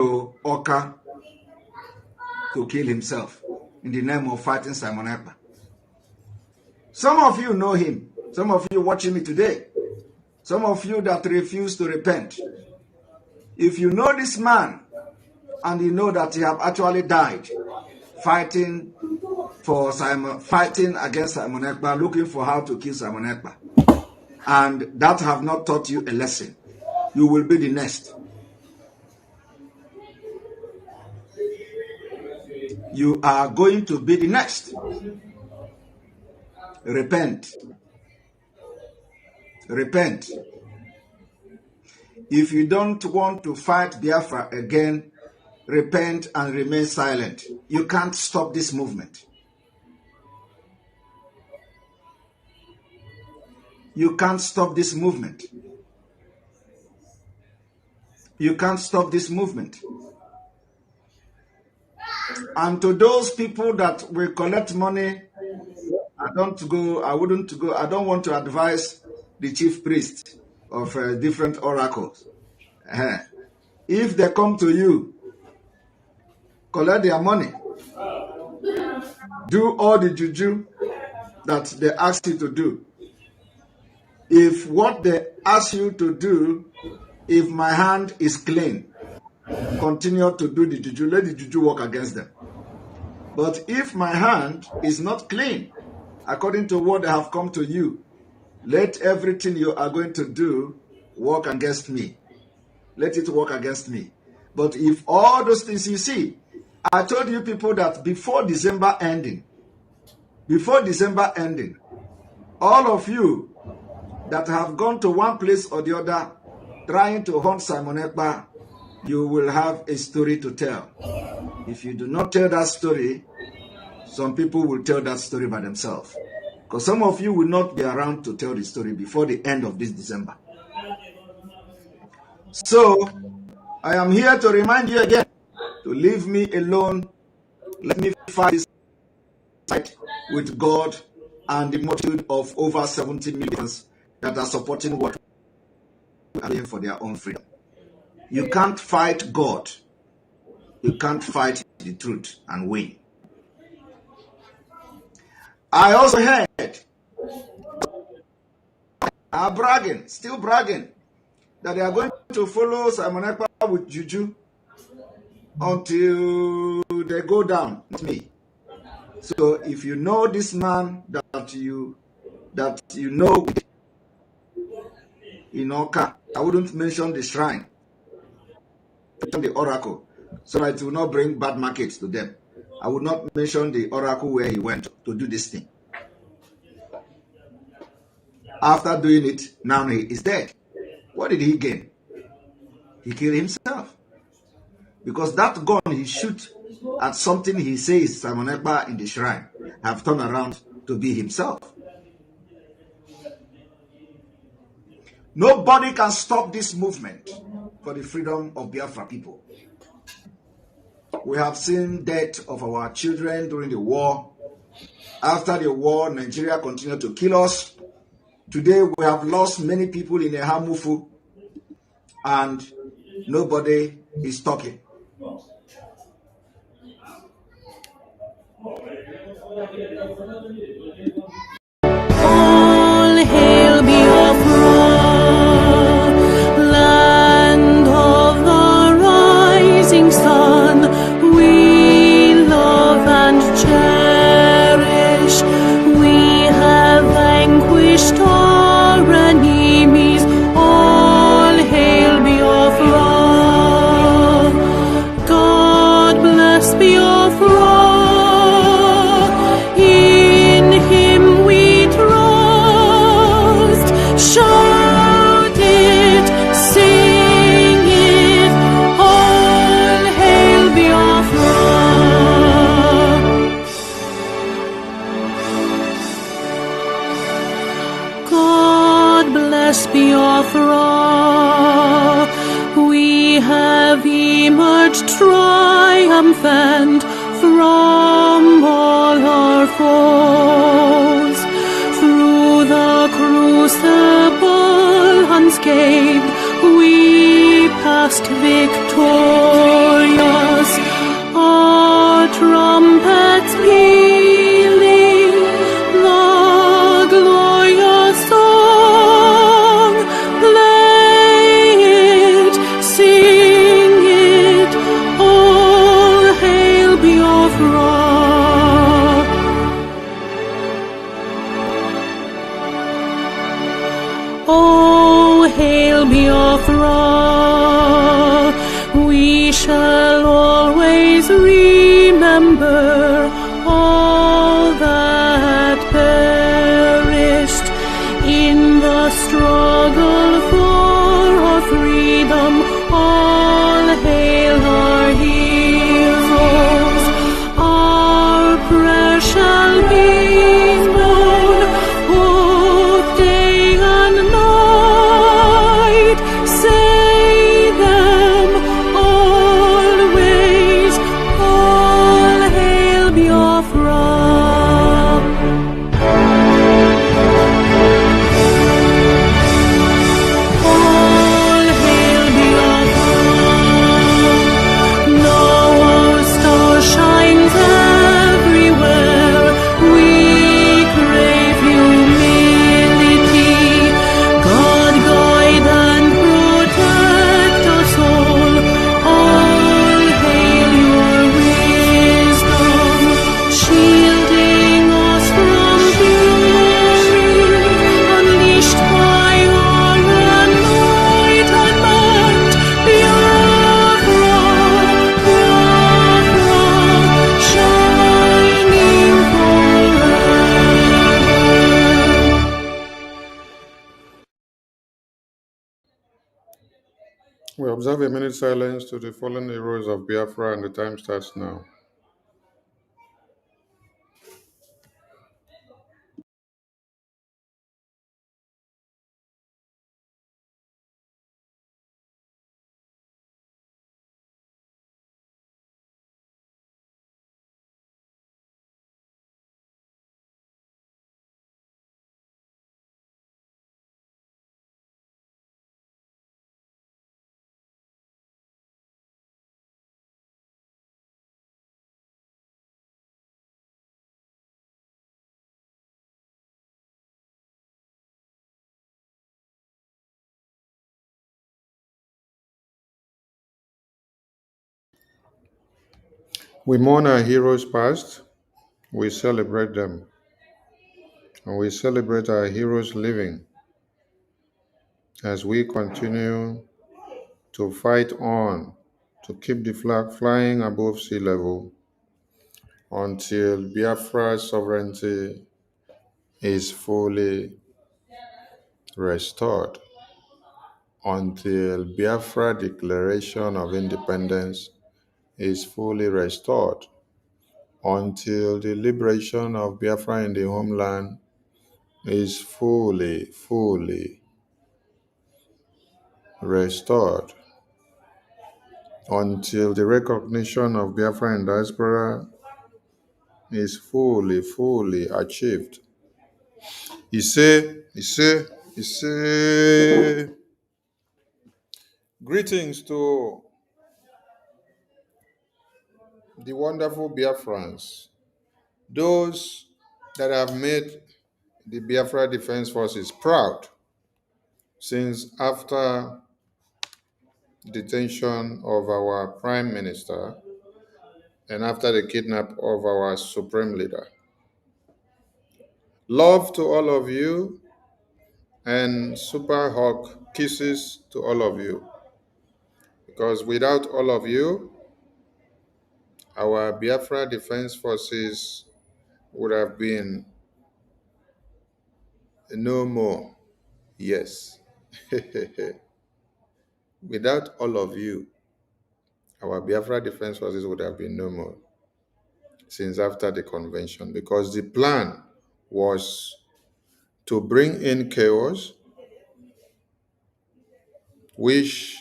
Oka to kill himself in the name of fighting Simon Ekpa. Some of you know him. Some of you watching me today. Some of you that refuse to repent. If you know this man and you know that he have actually died fighting against Simon Ekpa, looking for how to kill Simon Ekpa, and that have not taught you a lesson, you will be the next. You are going to be the next. Repent. Repent. If you don't want to fight Biafra again, repent and remain silent. You can't stop this movement. You can't stop this movement. You can't stop this movement. And to those people that will collect money, I wouldn't go. I don't want to advise the chief priest of different oracles. If they come to you, collect their money, do all the juju that they ask you to do. If what they ask you to do, if my hand is clean, continue to do the juju, let the juju work against them. But if my hand is not clean, according to what they have come to you, let everything you are going to do work against me. Let it work against me. But if all those things you see, I told you people that before December ending, all of you that have gone to one place or the other trying to hunt Simon Ekpa, you will have a story to tell. If you do not tell that story, some people will tell that story by themselves. Because some of you will not be around to tell the story before the end of this December. So, I am here to remind you again to leave me alone. Let me fight this fight with God and the multitude of over 70 million that are supporting what we are doing for their own freedom. You can't fight God. You can't fight the truth and win. I also heard, still bragging, that they are going to follow Simon Ekpa with juju until they go down. Not me. So if you know this man that you know in Oka, I wouldn't mention the shrine, the oracle, so that it will not bring bad markets to them. I would not mention the oracle where he went to do this thing. After doing it, now he is dead. What did he gain? He killed himself. Because that gun he shoot at something he says Simon Ekpa in the shrine have turned around to be himself. Nobody can stop this movement for the freedom of Biafra people. We have seen death of our children during the war. After the war, Nigeria continued to kill us. Today, we have lost many people in Ehamufu, and nobody is talking. All hail Biafra, land of the rising sun. We love and cherish. We have vanquished our enemies. All hail Biafra. God bless Biafra. In Him we trust. Shout it, sing it. All hail Biafra. God bless Biafra. We have emerged triumphant from all our foes. Through the crucible unscathed, we passed victorious. victorious, our trumpets pealing the glorious song. Play it, sing it, all hail Biafra. Oh, hail Biafra, we shall always remember all that perished in the struggle for our freedom. All hail our heroes, our prayer shall be known both day and night. Say them always, all hail Biafra. All hail Biafra. Now our star shines everywhere. We crave humility. God guide and protect us all. All hail your wisdom, shielding us from fury, unleashed by our enlightenment. Biafra, Biafra, shining forever. We observe a minute silence to the fallen heroes of Biafra, and the time starts now. We mourn our heroes past, we celebrate them, and we celebrate our heroes living as we continue to fight on to keep the flag flying above sea level until Biafra's sovereignty is fully restored, until Biafra Declaration of Independence is fully restored, until the liberation of Biafra in the homeland is fully restored, until the recognition of Biafra in diaspora is fully achieved. He say, greetings to the wonderful Biafrans, those that have made the Biafra Defense Forces proud since after detention of our Prime Minister and after the kidnap of our Supreme Leader. Love to all of you and super hug kisses to all of you, because without all of you, our Biafra Defense Forces would have been no more. Yes. Without all of you, our Biafra Defense Forces would have been no more since after the convention, because the plan was to bring in chaos, which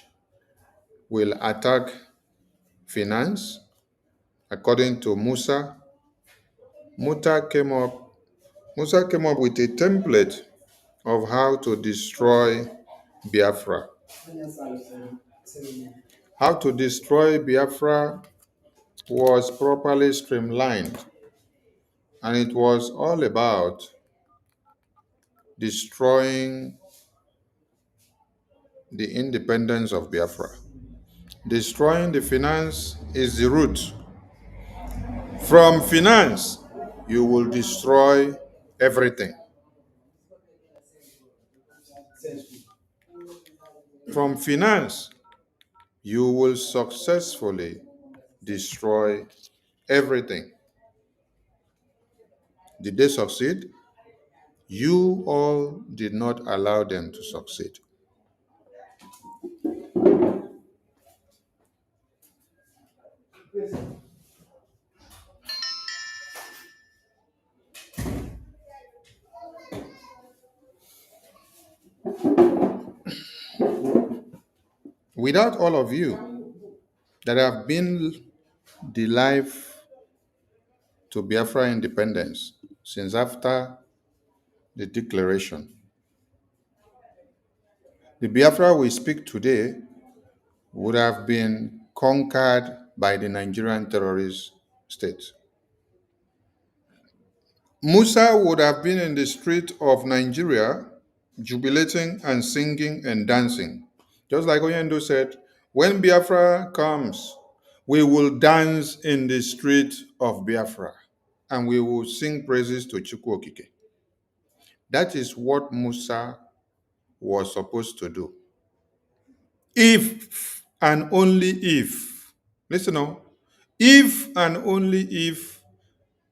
will attack finance. According to Musa, Musa came up with a template of how to destroy Biafra. how to destroy Biafra was properly streamlined, and it was all about destroying the independence of Biafra. Destroying the finance is the root. From finance, you will destroy everything. From finance, you will successfully destroy everything. Did they succeed? You all did not allow them to succeed. Without all of you that have been the life to Biafra independence since after the declaration, the Biafra we speak today would have been conquered by the Nigerian terrorist state. Musa would have been in the street of Nigeria jubilating and singing and dancing. Just like Oyendo said, when Biafra comes, we will dance in the street of Biafra and we will sing praises to Chukwu Okike. That is what Musa was supposed to do. If and only if, listen now, if and only if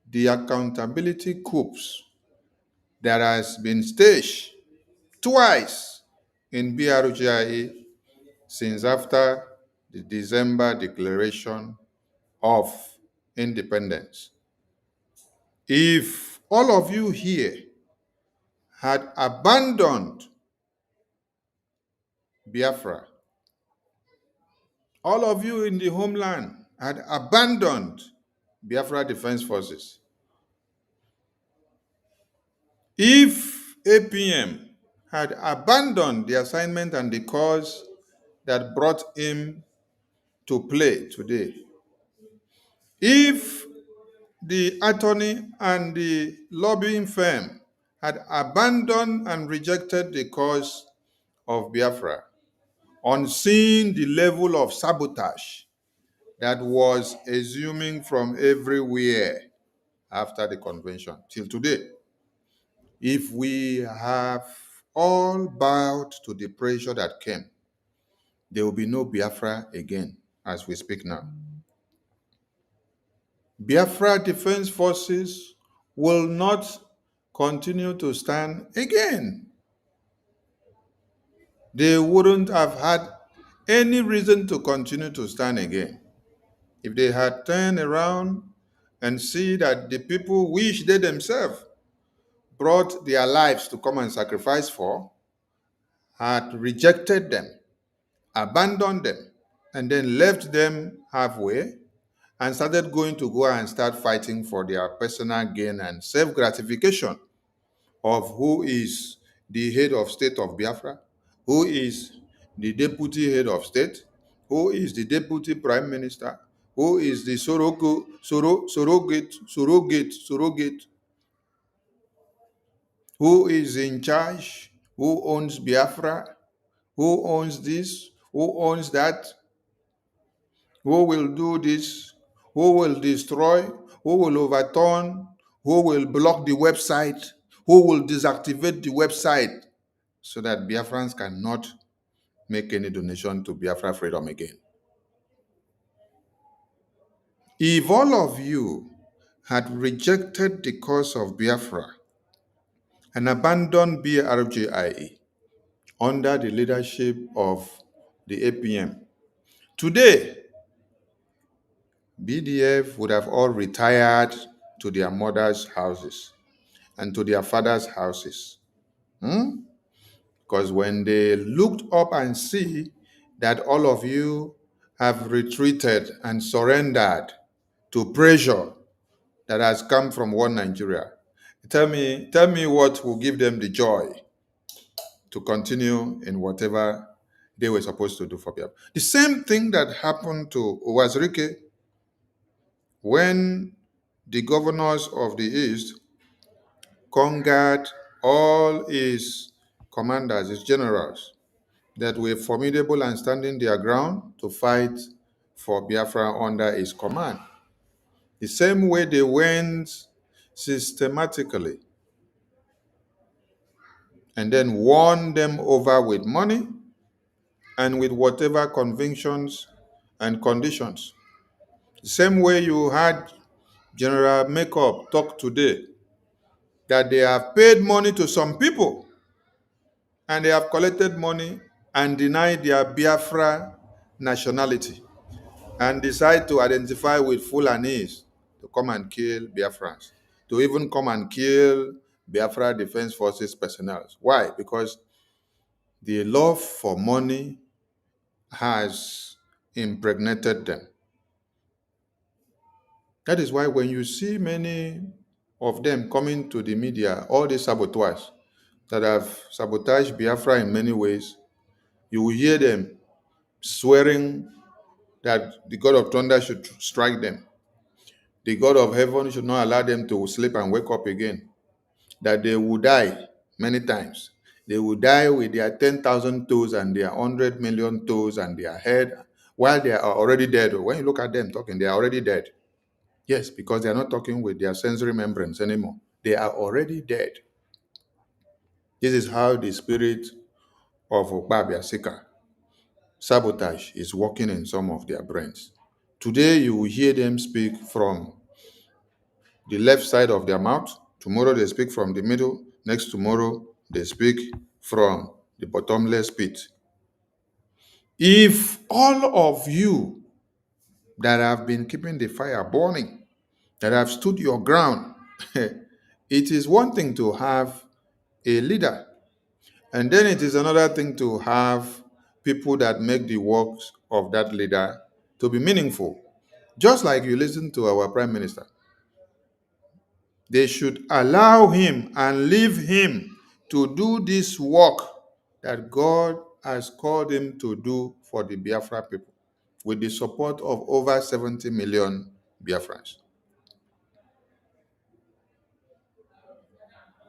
the accountability coups that has been staged twice in BRGIA since after the December Declaration of Independence. If all of you here had abandoned Biafra, all of you in the homeland had abandoned Biafra Defense Forces, if APM had abandoned the assignment and the cause that brought him to play today, if the attorney and the lobbying firm had abandoned and rejected the cause of Biafra, on seeing the level of sabotage that was assuming from everywhere after the convention till today, if we have all bowed to the pressure that came, there will be no Biafra again as we speak now. Biafra Defense Forces will not continue to stand again. They wouldn't have had any reason to continue to stand again if they had turned around and see that the people which they themselves brought their lives to come and sacrifice for had rejected them, abandoned them, and then left them halfway and started going to go and start fighting for their personal gain and self-gratification of who is the head of state of Biafra, who is the deputy head of state, who is the deputy prime minister, who is the surrogate, who is in charge, who owns Biafra, who owns this, who owns that, who will do this, who will destroy, who will overturn, who will block the website, who will deactivate the website so that Biafrans cannot make any donation to Biafra freedom again. If all of you had rejected the cause of Biafra and abandoned BRGIA under the leadership of the APM, today, BDF would have all retired to their mothers' houses and to their fathers' houses. Because when they looked up and see that all of you have retreated and surrendered to pressure that has come from one Nigeria, tell me what will give them the joy to continue in whatever they were supposed to do for Biafra. The same thing that happened to Uwazirike when the governors of the East conquered all his commanders, his generals, that were formidable and standing their ground to fight for Biafra under his command. The same way they went systematically and then won them over with money and with whatever convictions and conditions. The same way you had General Makeup talk today that they have paid money to some people and they have collected money and denied their Biafra nationality and decide to identify with Fulanese to come and kill Biafrans, to even come and kill Biafra Defense Forces personnel. Why? Because the love for money has impregnated them. That is why when you see many of them coming to the media, all the saboteurs that have sabotaged Biafra in many ways, you will hear them swearing that the God of thunder should strike them. The God of heaven should not allow them to sleep and wake up again. That they will die many times. They will die with their 10,000 toes and their 100 million toes and their head while they are already dead. When you look at them talking, they are already dead. Yes, because they are not talking with their sensory membranes anymore. They are already dead. This is how the spirit of Biafra sabotage is working in some of their brains. Today, you will hear them speak from the left side of their mouth. Tomorrow, they speak from the middle. Next tomorrow, they speak from the bottomless pit. If all of you that have been keeping the fire burning, that have stood your ground, it is one thing to have a leader, and then it is another thing to have people that make the works of that leader to be meaningful. Just like you listen to our prime minister, they should allow him and leave him to do this work that God has called him to do for the Biafra people with the support of over 70 million Biafrans.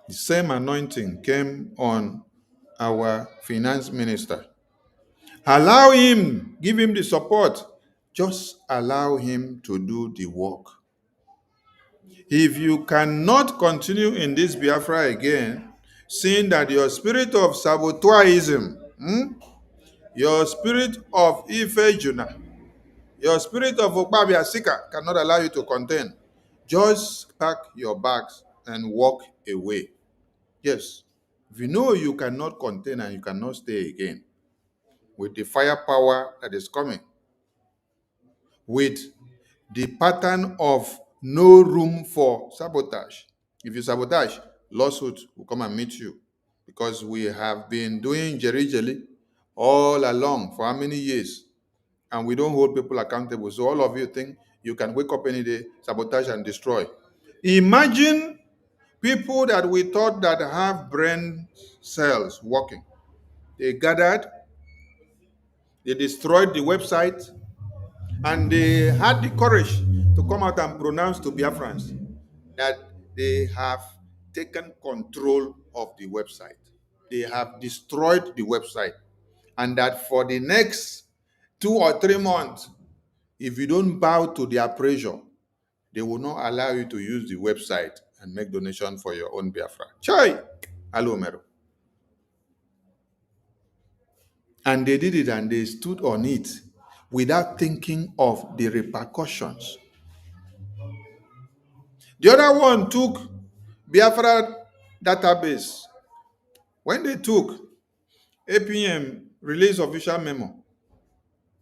The same anointing came on our finance minister. Allow him, give him the support. Just allow him to do the work. If you cannot continue in this Biafra again, seeing that your spirit of saboteurism, your spirit of Ife Juna, your spirit of Okpabia Sika cannot allow you to contain, just pack your bags and walk away. Yes, if you know you cannot contain and you cannot stay again, with the firepower that is coming, with the pattern of no room for sabotage. If you sabotage, lawsuit will come and meet you, because we have been doing jerry all along for how many years, and we don't hold people accountable. So all of you think you can wake up any day, sabotage and destroy. Imagine people that we thought that have brain cells working. They gathered, they destroyed the website, and they had the courage to come out and pronounce to Biafrans that they have taken control of the website. They have destroyed the website. And that for the next 2 or 3 months, if you don't bow to their pressure, they will not allow you to use the website and make donation for your own Biafra. Chai! Hello, Mero. And they did it, and they stood on it without thinking of the repercussions. The other one took Biafra database. When they took, APM released official memo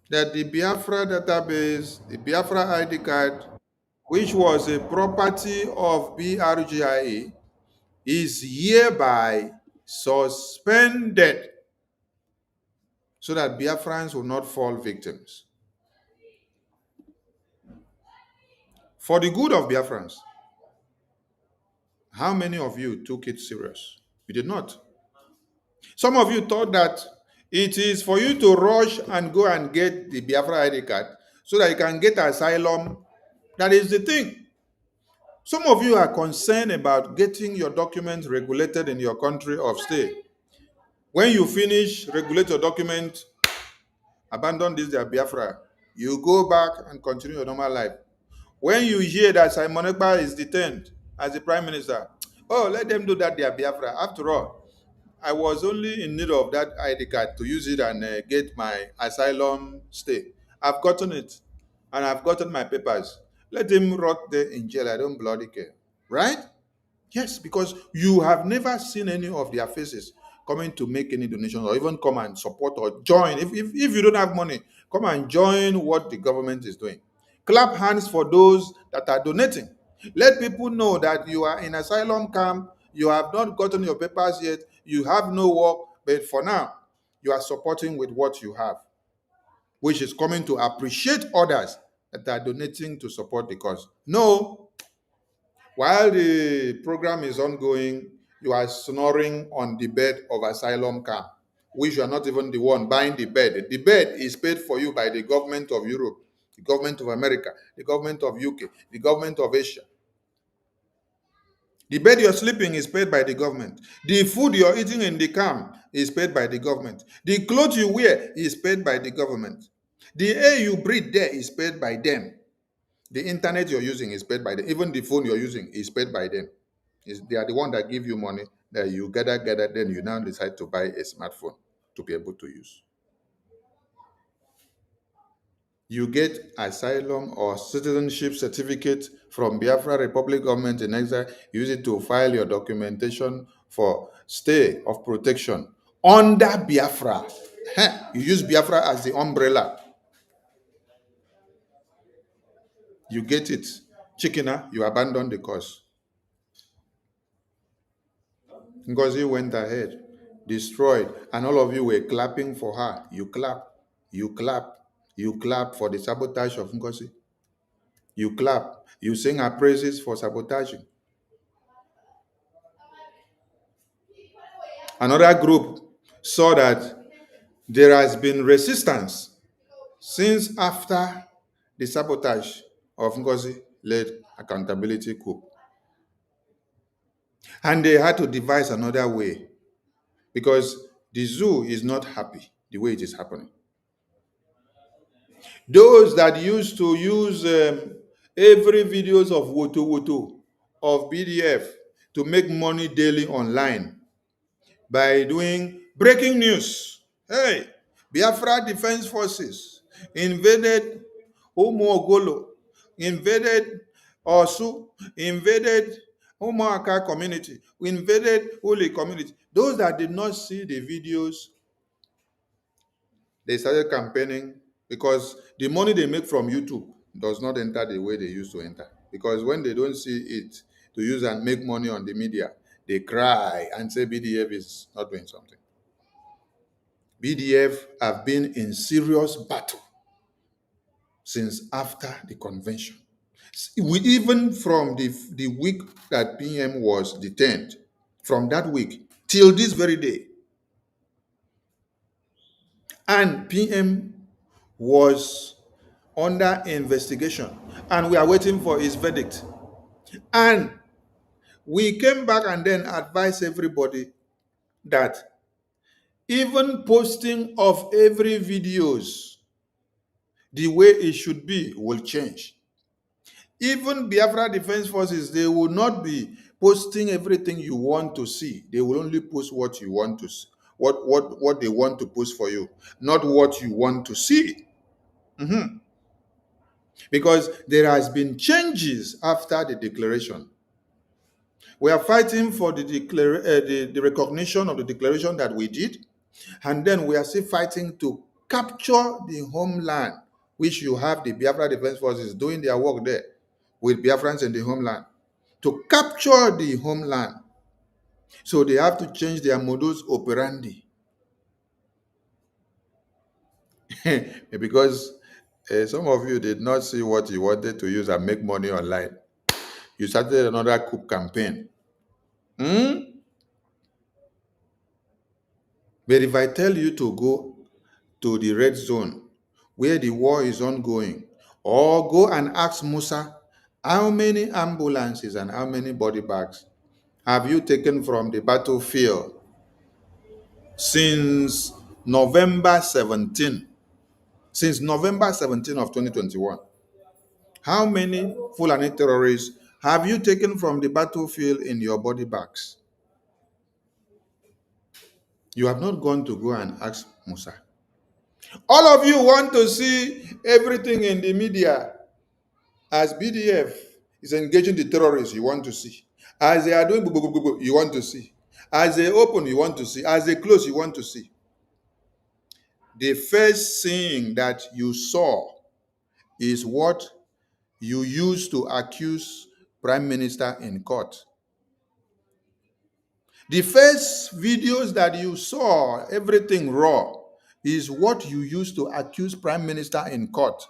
that the Biafra database, the Biafra ID card, which was a property of BRGIA, is hereby suspended so that Biafrans will not fall victims. For the good of Biafrans, how many of you took it serious? You did not. Some of you thought that It is for you to rush and go and get the Biafra ID card so that you can get asylum. That is the thing. Some of you are concerned about getting your documents regulated in your country of stay. When you finish, regulate your document, abandon this their Biafra, you go back and continue your normal life. When you hear that Simon Ekpa is detained as the prime minister, oh, let them do that their Biafra. After all, I was only in need of that ID card to use it and get my asylum stay. I've gotten it, and I've gotten my papers. Let him rot there in jail. I don't bloody care. Right? Yes, because you have never seen any of their faces coming to make any donations or even come and support or join. If you don't have money, come and join what the government is doing. Clap hands for those that are donating. Let people know that you are in asylum camp, you have not gotten your papers yet, you have no work, but for now, you are supporting with what you have, which is coming to appreciate others that are donating to support the cause. No, while the program is ongoing, you are snoring on the bed of asylum camp, which you are not even the one buying the bed. The bed is paid for you by the government of Europe, the government of America, the government of UK, the government of Asia. The bed you're sleeping is paid by the government. The food you're eating in the camp is paid by the government. The clothes you wear is paid by the government. The air you breathe there is paid by them. The internet you're using is paid by them. Even the phone you're using is paid by them. They are the one that give you money that you gather, then you now decide to buy a smartphone to be able to use. You get asylum or citizenship certificate from Biafra Republic government in exile. Use it to file your documentation for stay of protection under Biafra. You use Biafra as the umbrella. You get it. Chikina, you abandon the cause. Ngozi went ahead, destroyed, and all of you were clapping for her. You clap, you clap, you clap for the sabotage of Ngozi. You clap, you sing her praises for sabotaging. Another group saw that there has been resistance since after the sabotage of Ngozi-led accountability coup. And they had to devise another way because the zoo is not happy the way it is happening. Those that used to use every videos of Woto of BDF to make money daily online by doing breaking news. Hey, Biafra Defense Forces invaded Umuogolo, invaded Osu, invaded Umuaka community, invaded Uli community. Those that did not see the videos, they started campaigning because the money they make from YouTube does not enter the way they used to enter. Because when they don't see it to use and make money on the media, they cry and say BDF is not doing something. BDF have been in serious battle since after the convention. Even from the week that PM was detained, from that week till this very day, and PM was under investigation, and we are waiting for his verdict. And we came back and then advised everybody that even posting of every videos the way it should be will change. Even Biafra Defense Forces, they will not be posting everything you want to see. They will only post what you want to see, what they want to post for you, not what you want to see. Because there has been changes after the declaration. We are fighting for the recognition of the declaration that we did, and then we are still fighting to capture the homeland, which you have the Biafra Defense Forces doing their work there with Biafrans in the homeland, to capture the homeland. So they have to change their modus operandi. Because some of you did not see what you wanted to use and make money online. You started another coup campaign. But if I tell you to go to the red zone where the war is ongoing, or go and ask Musa, how many ambulances and how many body bags have you taken from the battlefield since November 17? Since November 17 of 2021, how many Fulani terrorists have you taken from the battlefield in your body bags? You have not gone to go and ask Musa. All of you want to see everything in the media as BDF is engaging the terrorists, you want to see. As they are doing, you want to see. As they open, you want to see. As they close, you want to see. The first thing that you saw is what you used to accuse Prime Minister in court. The first videos that you saw, everything raw, is what you used to accuse Prime Minister in court.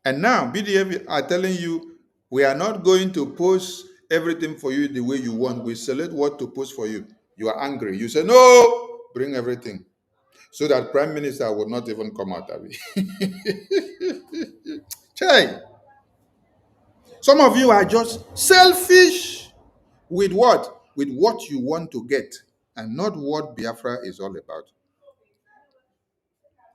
And now BDF are telling you, we are not going to post everything for you the way you want. We select what to post for you. You are angry. You say, no, bring everything. So that Prime Minister would not even come out of it. Chai. Some of you are just selfish with what? With what you want to get and not what Biafra is all about.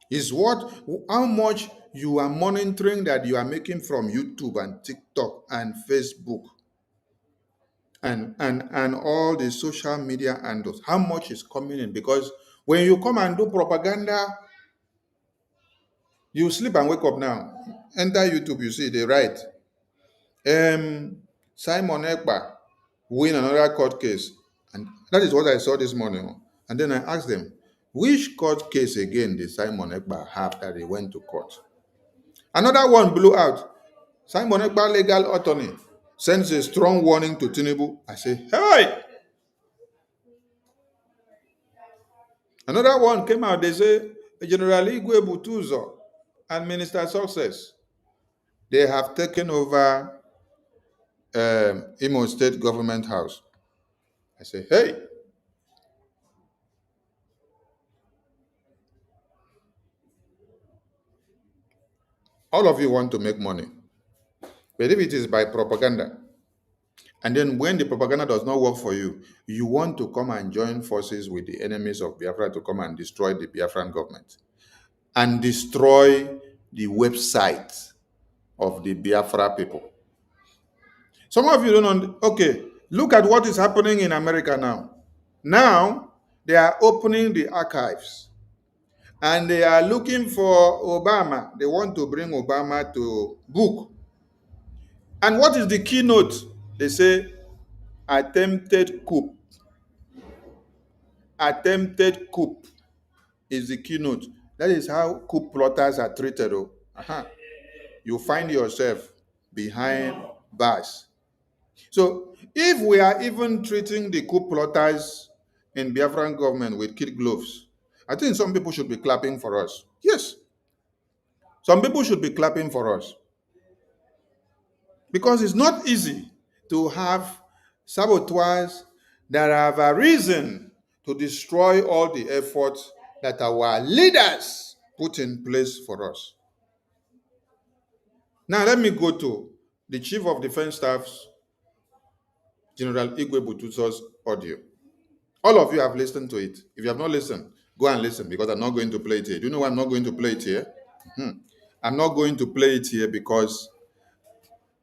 Is what, how much you are monitoring that you are making from YouTube and TikTok and Facebook and all the social media handles. How much is coming in? Because when you come and do propaganda, you sleep and wake up now. Enter YouTube, you see they write, Simon Ekpa win another court case. And that is what I saw this morning. And then I asked them, which court case again did Simon Ekpa have that he went to court? Another one blew out. Simon Ekpa legal attorney sends a strong warning to Tinubu. I say, hey! Another one came out. They say, General BUTUZOR and Minister Success, they have taken over Imo State Government House. I say, hey! All of you want to make money. But if it is by propaganda, and then when the propaganda does not work for you, you want to come and join forces with the enemies of Biafra to come and destroy the Biafran government and destroy the website of the Biafra people. Some of you don't know. Okay, look at what is happening in America now. Now, they are opening the archives and they are looking for Obama. They want to bring Obama to book. And what is the keynote? They say, attempted coup. Attempted coup is the keynote. That is how coup plotters are treated. You find yourself behind bars. So if we are even treating the coup plotters in Biafran government with kid gloves, I think some people should be clapping for us. Yes. Some people should be clapping for us. Because it's not easy to have saboteurs that have a reason to destroy all the efforts that our leaders put in place for us. Now let me go to the Chief of Defense Staff's General Igwe Butuzor's audio. All of you have listened to it. If you have not listened, go and listen because I'm not going to play it here. Do you know why I'm not going to play it here? I'm not going to play it here because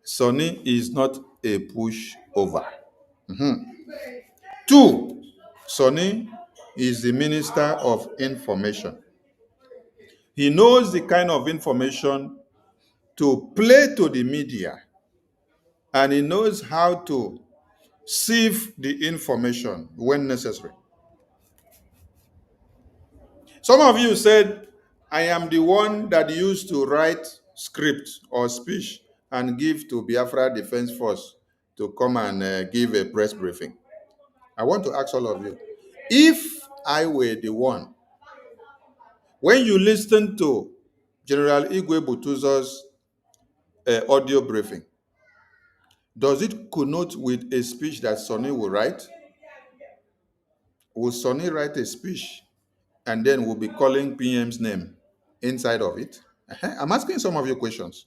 Sonny is not a pushover. Two, Sonny is the Minister of Information. He knows the kind of information to play to the media, and he knows how to sieve the information when necessary. Some of you said, I am the one that used to write script or speech and give to Biafra Defense Force to come and give a press briefing. I want to ask all of you, if I were the one, when you listen to General Igwe Butuzor's audio briefing, does it connote with a speech that Sonny will write? Will Sonny write a speech and then we'll be calling PM's name inside of it? I'm asking some of your questions.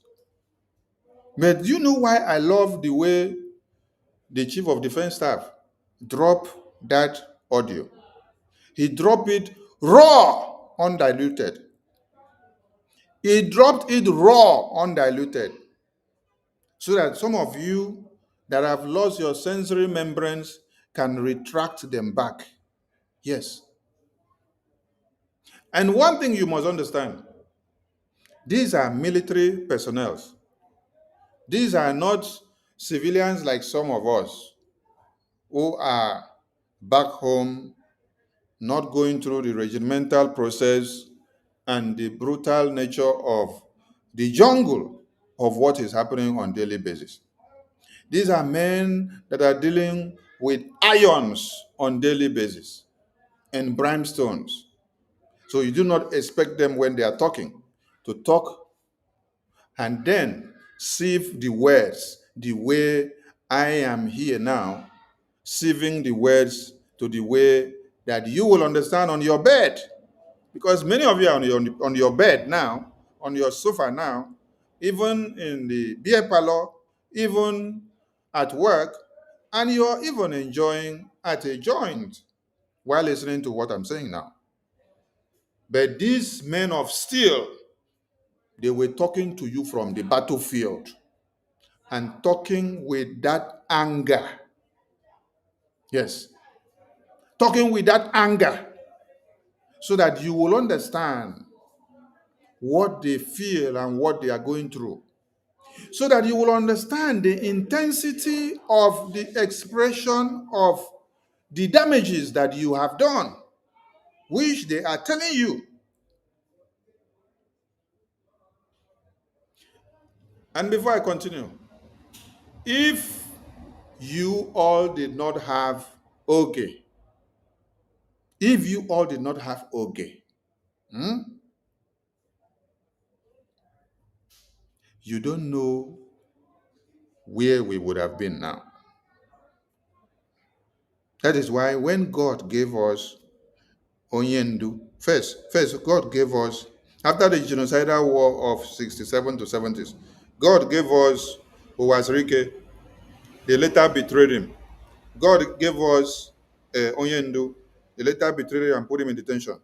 But do you know why I love the way the Chief of Defense Staff dropped that audio? He dropped it raw, undiluted. He dropped it raw, undiluted. So that some of you that have lost your sensory membranes can retract them back. Yes. And one thing you must understand, these are military personnel. These are not civilians like some of us who are back home, not going through the regimental process and the brutal nature of the jungle of what is happening on a daily basis. These are men that are dealing with ions on daily basis and brimstones. So you do not expect them when they are talking to talk and then sieve the words the way I am here now, sieving the words to the way that you will understand on your bed. Because many of you are on your bed now, on your sofa now, even in the beer parlor, even at work, and you're even enjoying at a joint while listening to what I'm saying now. But these men of steel, they were talking to you from the battlefield and talking with that anger. Yes, talking with that anger so that you will understand what they feel and what they are going through. So that you will understand the intensity of the expression of the damages that you have done, which they are telling you. And before I continue, if you all did not have Oge, if you all did not have Oge, you don't know where we would have been now. That is why when God gave us Onyendu, first, God gave us, after the genocidal war of 67 to 70s, God gave us Owazirike. They later betrayed him. God gave us Onyendu. They later betrayed him and put him in detention.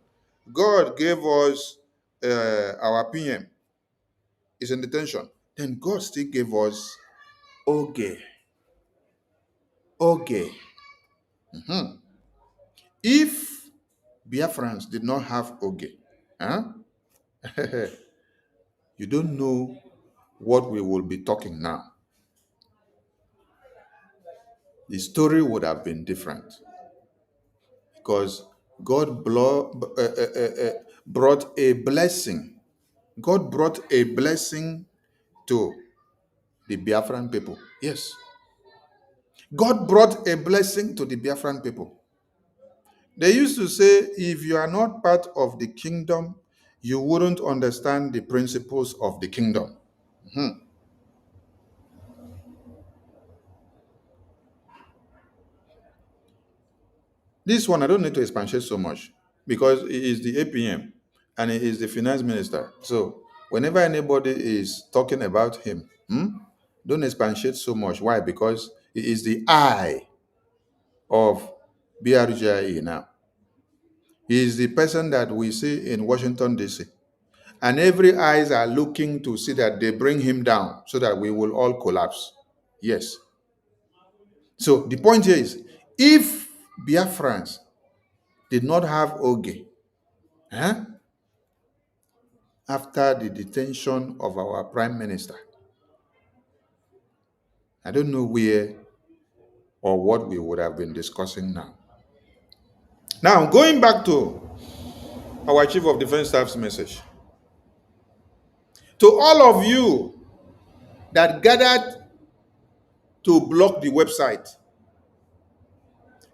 God gave us our PM. He's in detention. Then God still gave us Oge. Oge. If Biafrans did not have Oge, you don't know what we will be talking now. The story would have been different because God brought a blessing. God brought a blessing to the Biafran people. Yes. God brought a blessing to the Biafran people. They used to say, if you are not part of the kingdom, you wouldn't understand the principles of the kingdom. This one, I don't need to expatiate so much because he is the APM and he is the finance minister. So whenever anybody is talking about him, don't expatiate so much. Why? Because he is the eye of BRGIE now. He is the person that we see in Washington, D.C. And every eyes are looking to see that they bring him down so that we will all collapse. Yes. So the point here is, if Biafrans did not have Oge, after the detention of our prime minister, I don't know where or what we would have been discussing now. Now, going back to our Chief of Defense Staff's message. To all of you that gathered to block the website,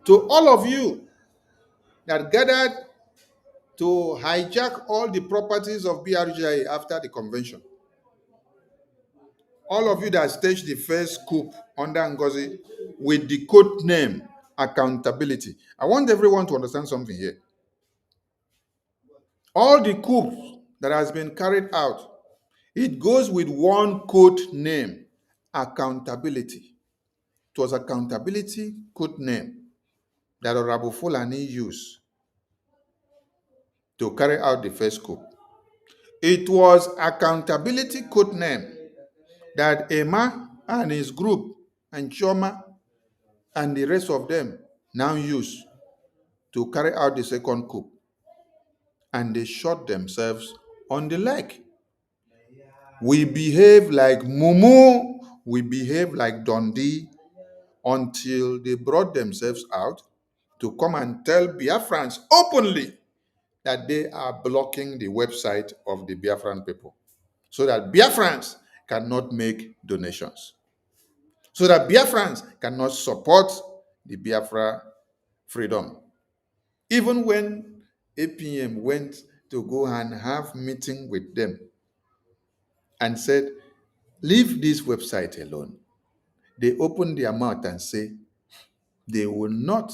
to all of you that gathered to hijack all the properties of BRGIA after the convention, all of you that staged the first coup under Ngozi with the code name accountability. I want everyone to understand something here. All the coups that has been carried out, it goes with one code name, accountability. It was accountability code name that Honorable Fulani used to carry out the first coup. It was accountability code name that Emma and his group and Choma and the rest of them now use to carry out the second coup. And they shot themselves on the leg. We behave like Mumu, we behave like Dundee until they brought themselves out to come and tell Biafrans openly that they are blocking the website of the Biafran people so that Biafrans cannot make donations, so that Biafrans cannot support the Biafra freedom. Even when APM went to go and have meeting with them and said, leave this website alone, they opened their mouth and say they will not.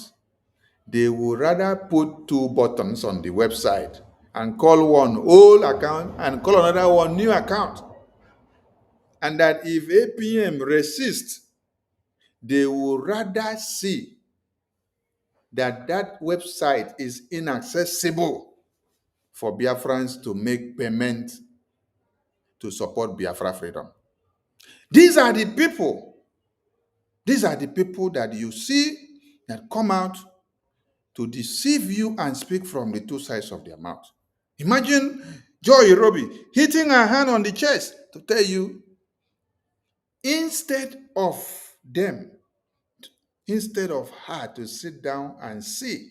They will rather put two buttons on the website and call one old account and call another one new account. And that if APM resists, they will rather see that that website is inaccessible for Biafrans to make payment to support Biafra freedom. These are the people that you see that come out to deceive you and speak from the two sides of their mouth. Imagine Joy Robbie hitting her hand on the chest to tell you, instead of her to sit down and see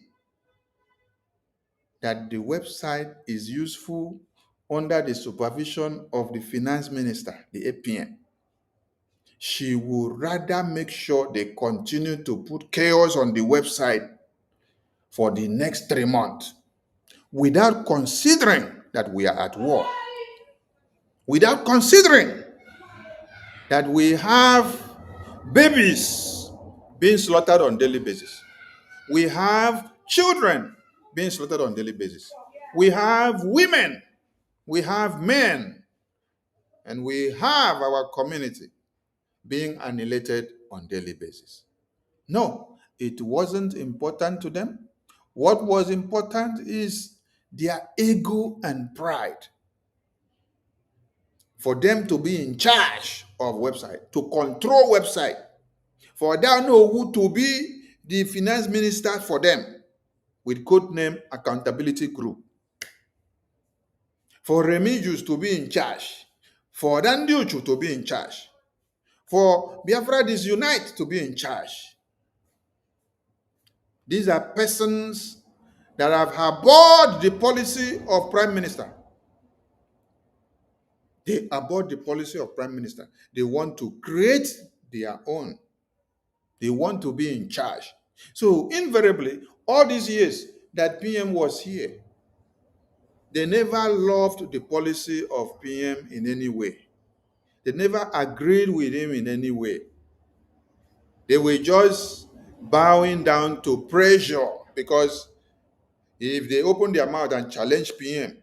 that the website is useful under the supervision of the finance minister, the APM, she would rather make sure they continue to put chaos on the website for the next 3 months without considering that we are at war, without considering that we have babies being slaughtered on a daily basis. We have children being slaughtered on a daily basis. We have women, we have men, and we have our community being annihilated on a daily basis. No, it wasn't important to them. What was important is their ego and pride. For them to be in charge of website, to control website, for them know who to be the finance minister for them with code name accountability group. For Remigius to be in charge, for Dandiuchu to be in charge, for Biafra Disunite to be in charge. These are persons that have abhorred the policy of Prime Minister. They abhor the policy of Prime Minister. They want to create their own. They want to be in charge. So invariably, all these years that PM was here, they never loved the policy of PM in any way. They never agreed with him in any way. They were just bowing down to pressure, because if they open their mouth and challenge PM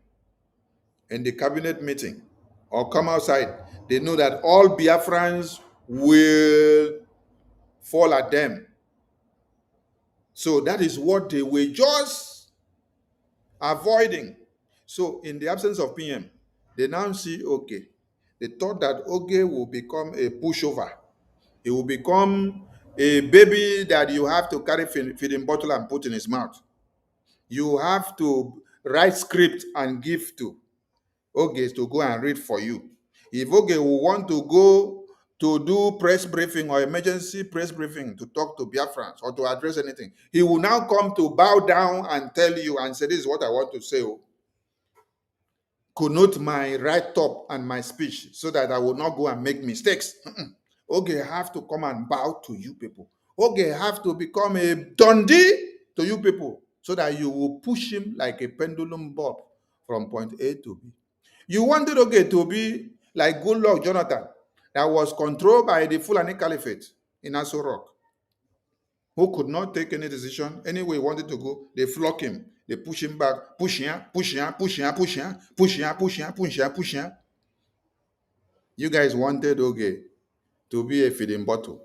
in the cabinet meeting or come outside, they know that all Biafrans will fall at them. So that is what they were just avoiding. So in the absence of PM, they now see, okay, they thought that Oge will become a pushover. It will become a baby that you have to carry feeding bottle and put in his mouth. You have to write script and give to Oge to go and read for you. If Oge will want to go to do press briefing or emergency press briefing to talk to Biafrans or to address anything, he will now come to bow down and tell you and say, this is what I want to say. Connote my write-up and my speech so that I will not go and make mistakes. Oge have to come and bow to you people. Oge have to become a Dundee to you people so that you will push him like a pendulum bob from point A to B. You wanted Oge to be like Goodluck Jonathan, that was controlled by the Fulani Caliphate in Aso Rock. who could not take any decision. Anyway, he wanted to go, they flock him. They push him back, push here, push here, push here, push here, push here, push here, push here, push here. You guys wanted Oge to be a feeding bottle.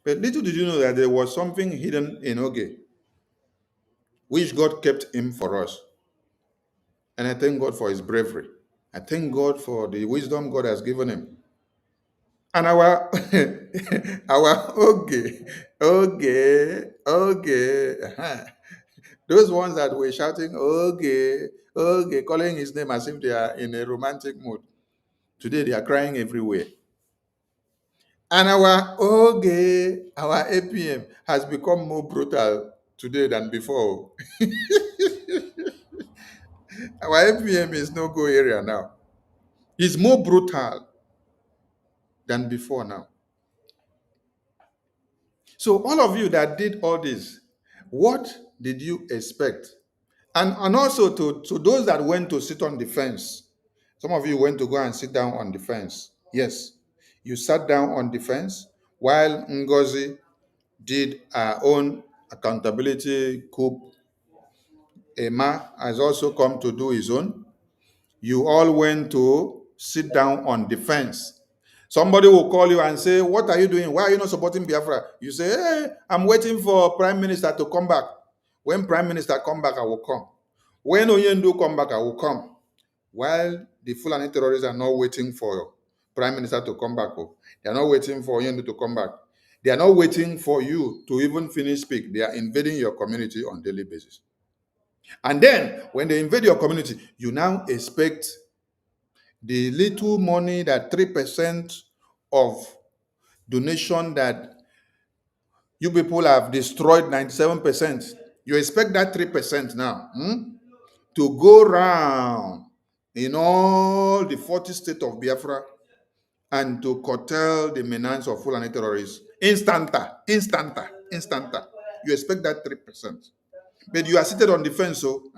But little did you know that there was something hidden in Oge, which God kept him for us. And I thank God for his bravery. I thank God for the wisdom God has given him. And our our okay. Those ones that were shouting, okay, calling his name as if they are in a romantic mood. Today they are crying everywhere. And our APM has become more brutal today than before. Our APM is no go area now. It's more brutal than before now. So all of you that did all this, what did you expect? And also to those that went to sit on the fence. Some of you went to go and sit down on the fence. Yes, you sat down on the fence while Ngozi did her own accountability coup. Emma has also come to do his own. You all went to sit down on the fence. Somebody will call you and say, what are you doing? Why are you not supporting Biafra? You say, hey, I'm waiting for Prime Minister to come back. When Prime Minister come back, I will come. When Oyendu come back, I will come. While the Fulani terrorists are not waiting for Prime Minister to come back. They are not waiting for Oyendu to come back. They are not waiting for you to even finish speak. They are invading your community on a daily basis. And then, when they invade your community, you now expect the little money, that 3% of donation that you people have destroyed 97%. You expect that 3% now to go round in all the 40 states of Biafra and to curtail the menace of Fulani terrorists. Instanta. You expect that 3%. But you are seated on the fence, so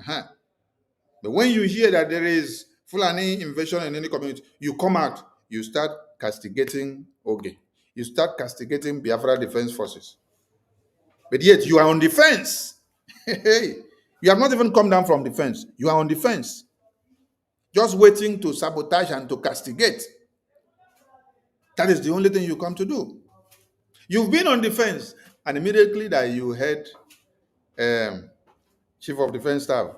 but when you hear that there is Fulani invasion in any community, you come out, you start castigating Oge. You start castigating Biafra Defense Forces. But yet you are on the fence. Hey, you have not even come down from the fence. You are on the fence. Just waiting to sabotage and to castigate. That is the only thing you come to do. You've been on the fence, and immediately that you heard Chief of Defense Staff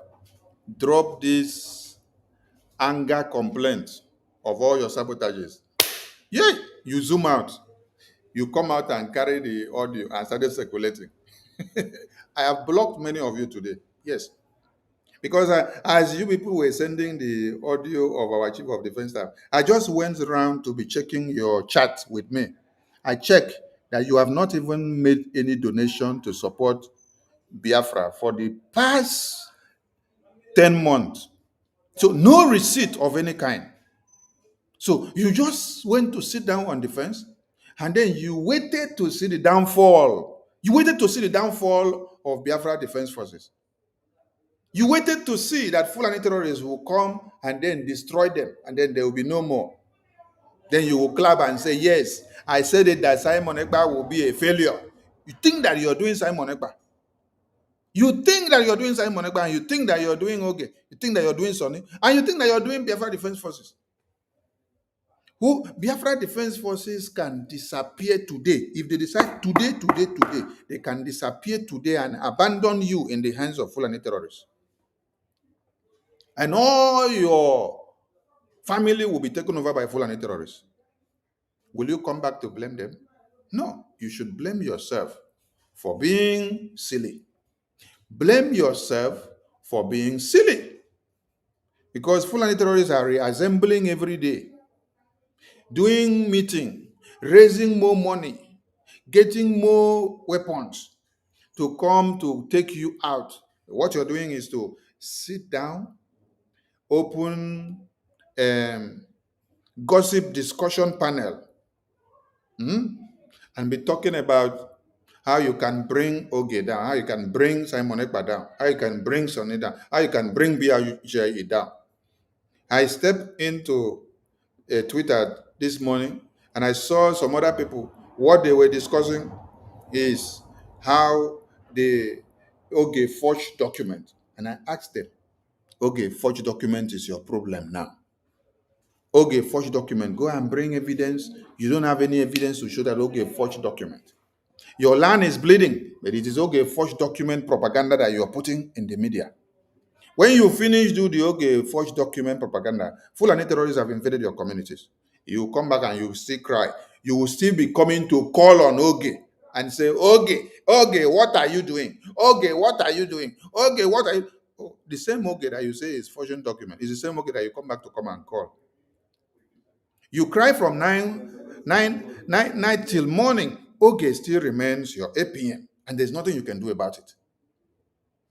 drop this anger complaint of all your sabotages. Yeah, you zoom out. You come out and carry the audio and started circulating. I have blocked many of you today. Yes. Because as you people were sending the audio of our Chief of Defense Staff, I just went around to be checking your chat with me. I checked that you have not even made any donation to support Biafra for the past 10 months. So no receipt of any kind. So you just went to sit down on the fence and then you waited to see the downfall. You waited to see the downfall of Biafra Defense Forces. You waited to see that Fulani terrorists will come and then destroy them, and then there will be no more. Then you will clap and say, yes, I said it that Simon Ekpa will be a failure. You think that you're doing Simon Ekpa. You think that you're doing Simon Ekpa, and you think that you're doing okay. You think that you're doing Sonny, and you think that you're doing Biafra Defense Forces. Who Biafra Defense Forces can disappear today. If they decide today, they can disappear today and abandon you in the hands of Fulani terrorists. And all your family will be taken over by Fulani terrorists. Will you come back to blame them? No, you should blame yourself for being silly. Blame yourself for being silly. Because Fulani terrorists are reassembling every day, doing meeting, raising more money, getting more weapons to come to take you out. What you're doing is to sit down, open gossip discussion panel, and be talking about how you can bring Oge down, how you can bring Simon Ekpa down, how you can bring Sonny down, how you can bring BIAFRANS down. I stepped into Twitter this morning and I saw some other people, what they were discussing is how they forged document. And I asked them, forged document is your problem now. Forged document, go and bring evidence. You don't have any evidence to show that forged document. Your land is bleeding, but it is forged document propaganda that you are putting in the media. When you finish do the forged document propaganda, Fulani terrorists have invaded your communities. You come back and you still cry. You will still be coming to call on Oge and say, Oge, what are you doing? Oge, what are you doing? Oge, what are you? Oh, the same Oge that you say is forged document is the same Oge that you come back to come and call. You cry from 9 till morning. Oge still remains your APM, and there's nothing you can do about it.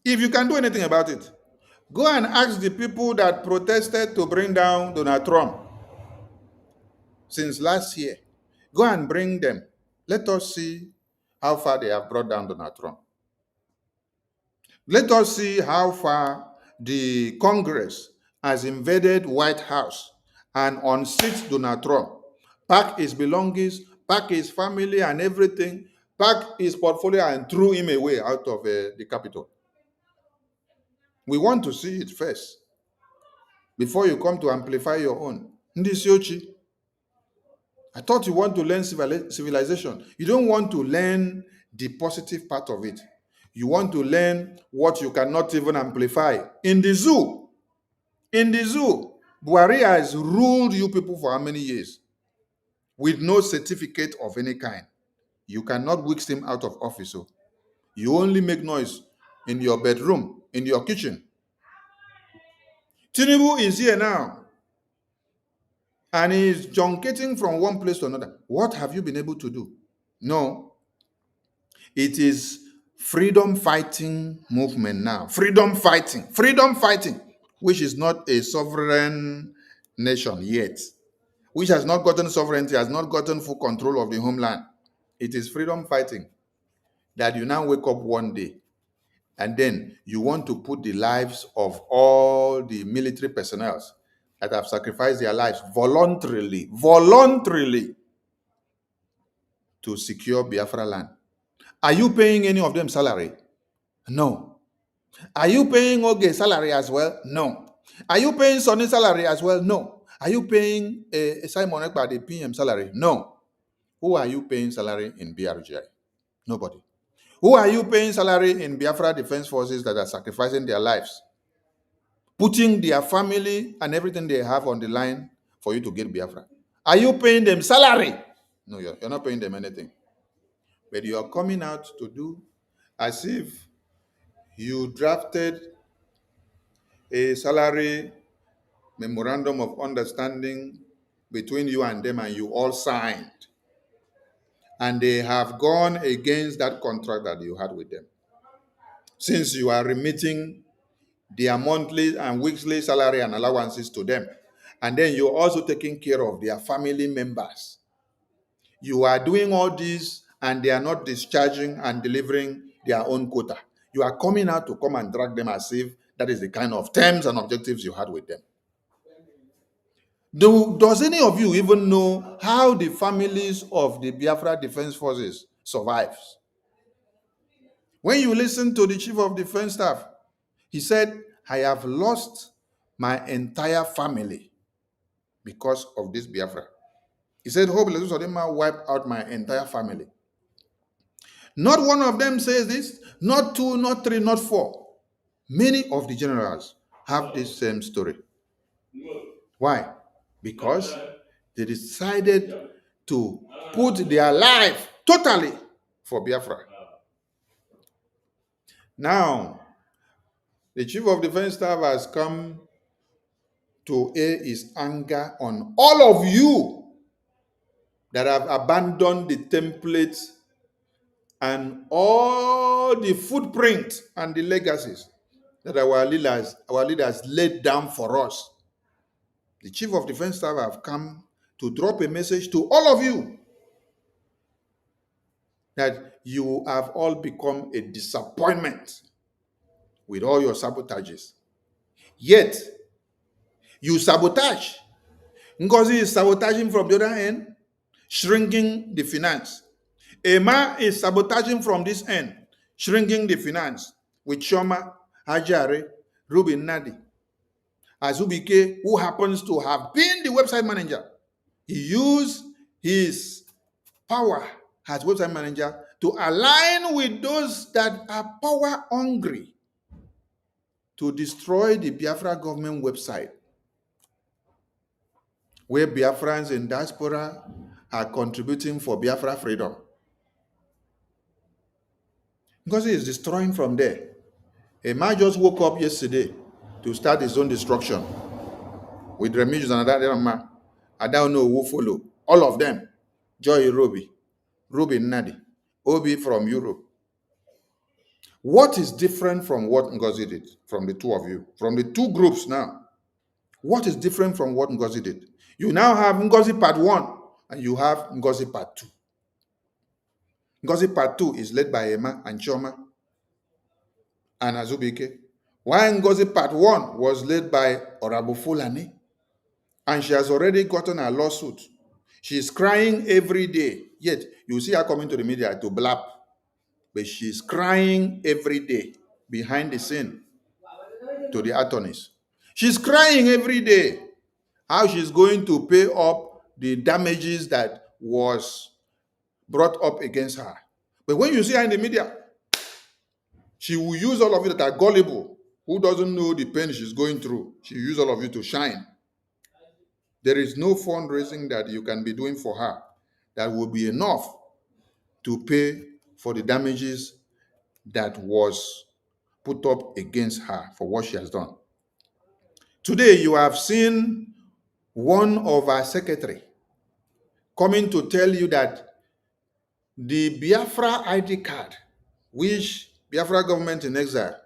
If you can do anything about it, go and ask the people that protested to bring down Donald Trump since last year. Go and bring them. Let us see how far they have brought down Donald Trump. Let us see how far the Congress has invaded White House and unseated Donald Trump, pack his belongings, pack his family and everything, pack his portfolio and threw him away out of the Capitol. We want to see it first before you come to amplify your own. Ndisiochi, I thought you want to learn civilization. You don't want to learn the positive part of it. You want to learn what you cannot even amplify. In the zoo, Buhari has ruled you people for how many years? With no certificate of any kind. You cannot whisk him out of office. So you only make noise in your bedroom, in your kitchen. Tinubu is here now. And he's junketing from one place to another. What have you been able to do? No. It is freedom fighting movement now. Freedom fighting, which is not a sovereign nation yet, which has not gotten sovereignty, has not gotten full control of the homeland. It is freedom fighting that you now wake up one day and then you want to put the lives of all the military personnel that have sacrificed their lives voluntarily to secure Biafra land. Are you paying any of them salary? No. Are you paying Oge salary as well? No. Are you paying Sonny salary as well? No. Are you paying Simon Ekpa the PM salary? No. Who are you paying salary in BRGI? Nobody. Who are you paying salary in Biafra Defense Forces that are sacrificing their lives, putting their family and everything they have on the line for you to get Biafra? Are you paying them salary? No, you're not paying them anything. But you are coming out to do as if you drafted a salary memorandum of understanding between you and them and you all signed. And they have gone against that contract that you had with them. Since you are remitting their monthly and weekly salary and allowances to them, and then you're also taking care of their family members. You are doing all this and they are not discharging and delivering their own quota. You are coming out to come and drag them as if that is the kind of terms and objectives you had with them. Does any of you even know how the families of the Biafra Defense Forces survives? When you listen to the Chief of Defense Staff, he said, I have lost my entire family because of this Biafra. He said, hope Lesusodema wiped out my entire family. Not one of them says this, not two, not three, not four. Many of the generals have this same story. Why? Because they decided to put their life totally for Biafra. Now, the Chief of Defense Staff has come to air his anger on all of you that have abandoned the templates and all the footprints and the legacies that our leaders laid down for us. The Chief of Defense Staff have come to drop a message to all of you that you have all become a disappointment with all your sabotages. Yet, you sabotage. Ngozi is sabotaging from the other end, shrinking the finance. Emma is sabotaging from this end, shrinking the finance with Shoma, Hajare, Ruben Nadi, Azubike, who happens to have been the website manager. He used his power as website manager to align with those that are power hungry to destroy the Biafra government website, where Biafrans in diaspora are contributing for Biafra freedom. Because he is destroying from there. A man just woke up yesterday to start his own destruction with Remigius and another man. I don't know who follow. All of them. Joy Ruby, Ruben Nadi, Obi from Europe. What is different from what Ngozi did, from the two of you, from the two groups now? What is different from what Ngozi did? You now have Ngozi Part 1 and you have Ngozi Part 2. Ngozi Part 2 is led by Emma and Choma and Azubike. While Ngozi Part 1 was led by Orabu Fulani, and she has already gotten a lawsuit. She is crying every day. Yet, you see her coming to the media to blab. But she's crying every day behind the scene to the attorneys. She's crying every day how she's going to pay up the damages that was brought up against her. But when you see her in the media, she will use all of you that are gullible, who doesn't know the pain she's going through. She will use all of you to shine. There is no fundraising that you can be doing for her that will be enough to pay for the damages that was put up against her for what she has done. Today, you have seen one of our secretary coming to tell you that the Biafra ID card, which Biafra government in exile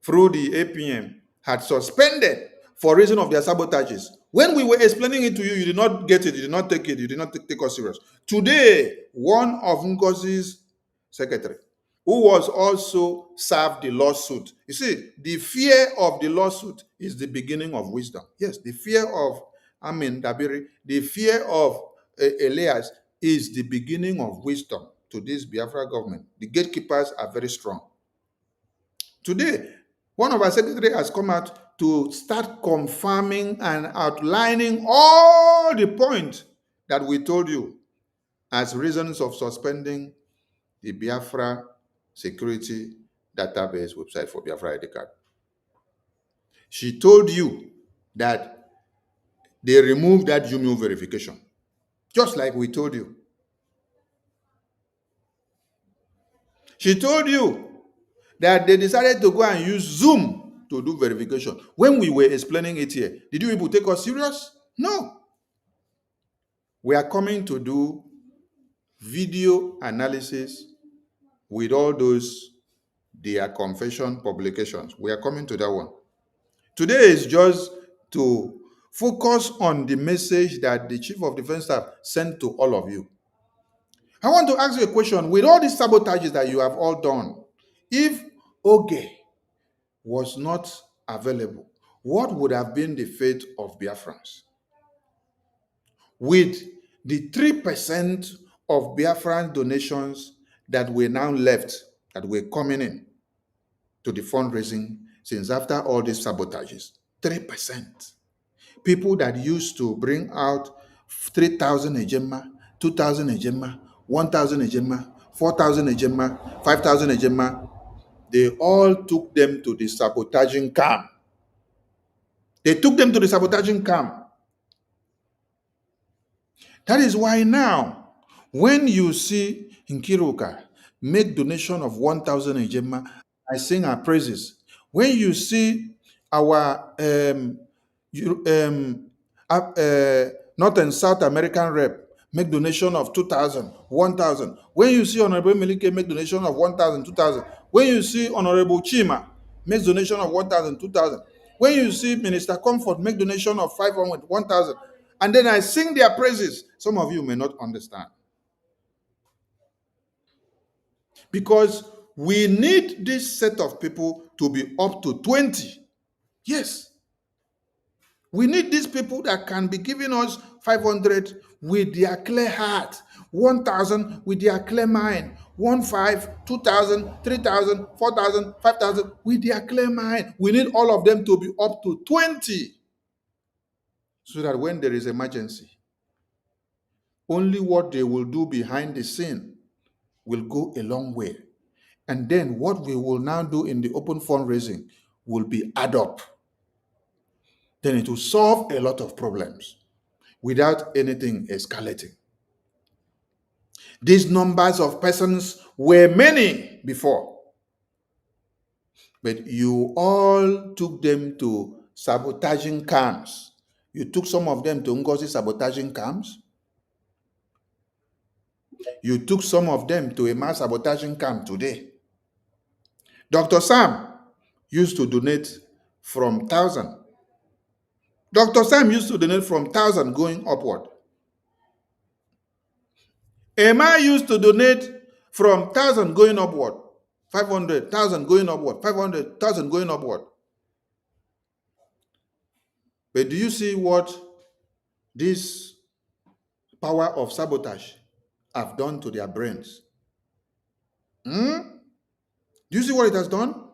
through the APM had suspended for reason of their sabotages. When we were explaining it to you, you did not get it, you did not take it, you did not take us serious. Today, one of Ngozi's secretary, who was also served the lawsuit. You see, the fear of the lawsuit is the beginning of wisdom. Yes, the fear of Amin Dabiri, the fear of Elias is the beginning of wisdom to this Biafra government. The gatekeepers are very strong. Today, one of our secretaries has come out to start confirming and outlining all the points that we told you as reasons of suspending the Biafra security database website for Biafra ID card. She told you that they removed that Jumio verification, just like we told you. She told you that they decided to go and use Zoom to do verification. When we were explaining it here, did you people take us serious? No. We are coming to do video analysis with all those their confession publications. We are coming to that one. Today is just to focus on the message that the Chief of Defense Staff sent to all of you. I want to ask you a question. With all these sabotages that you have all done, if Oge was not available, what would have been the fate of Biafrans? With the 3% of Biafran donations that were now left, that were coming in to the fundraising since after all these sabotages, 3%. People that used to bring out 3,000 ejema, 2,000 ejema, 1,000 ejema, 4,000 ejema, 5,000 ejema, they all took them to the sabotaging camp. They took them to the sabotaging camp. That is why now, when you see Nkiruka make donation of 1,000 ejema, I sing our praises. When you see our North and South American rep make donation of 2,000, 1,000. When you see Honorable Melike make donation of 1,000, 2,000. When you see Honorable Chima make donation of 1,000, 2,000. When you see Minister Comfort make donation of 500, 1,000. And then I sing their praises. Some of you may not understand. Because we need this set of people to be up to 20. Yes. We need these people that can be giving us 500, with their clear heart, 1,000 with their clear mind, 1,500, 2,000, 3,000, 4,000, 5,000 with their clear mind. We need all of them to be up to 20 so that when there is emergency, only what they will do behind the scene will go a long way. And then what we will now do in the open fundraising will be add up. Then it will solve a lot of problems without anything escalating. These numbers of persons were many before, but you all took them to sabotaging camps. You took some of them to Ngozi sabotaging camps. You took some of them to a mass sabotaging camp today. Dr. Sam used to donate from 1,000. Dr. Sam used to donate from 1,000 going upward. Emma used to donate from 1,000 going upward, 500,000 going upward, 500,000 going upward. But do you see what this power of sabotage have done to their brains? Do you see what it has done?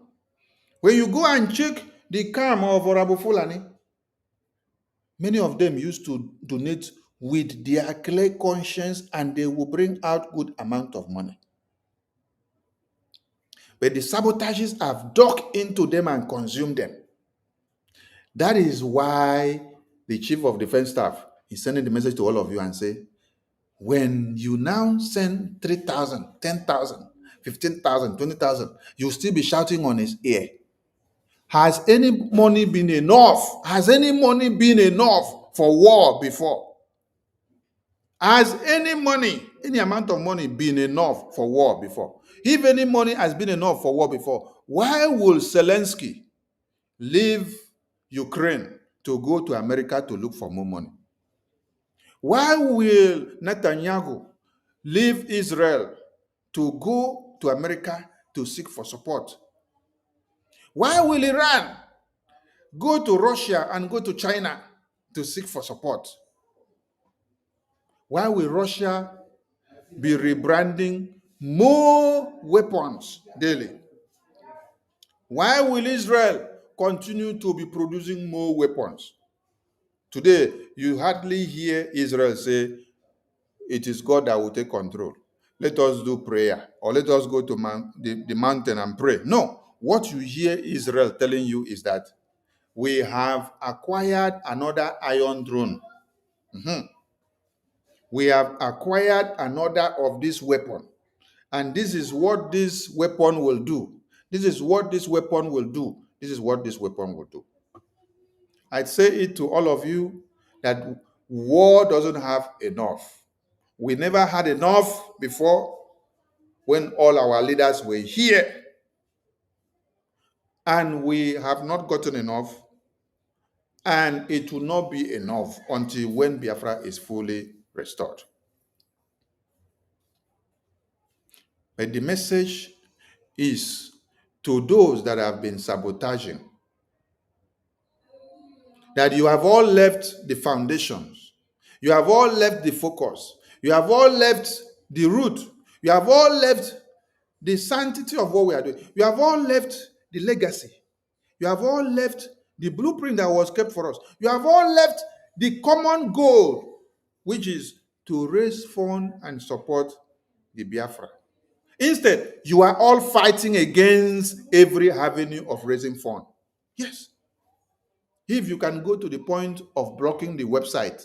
When you go and check the camp of Honorable Fulani, many of them used to donate with their clear conscience and they will bring out good amount of money. But the sabotages have dug into them and consumed them. That is why the Chief of Defense Staff is sending the message to all of you and say, when you now send 3,000, 10,000, 15,000, 20,000, you'll still be shouting on his ear. Has any money been enough? Has any money been enough for war before? Has any money, any amount of money been enough for war before? If any money has been enough for war before, why will Zelensky leave Ukraine to go to America to look for more money? Why will Netanyahu leave Israel to go to America to seek for support? Why will Iran go to Russia and go to China to seek for support? Why will Russia be rebranding more weapons daily? Why will Israel continue to be producing more weapons? Today, you hardly hear Israel say, it is God that will take control. Let us do prayer, or let us go to the mountain and pray. No, what you hear Israel telling you is that we have acquired another iron throne. We have acquired another of this weapon. And this is what this weapon will do. This is what this weapon will do. This is what this weapon will do. I'd say it to all of you that war doesn't have enough. We never had enough before when all our leaders were here. And we have not gotten enough. And it will not be enough until when Biafra is fully restored. But the message is to those that have been sabotaging, that you have all left the foundations, you have all left the focus, you have all left the root, you have all left the sanctity of what we are doing, you have all left the legacy, you have all left the blueprint that was kept for us, you have all left the common goal, which is to raise funds and support the Biafra. Instead, you are all fighting against every avenue of raising funds. Yes. If you can go to the point of blocking the website,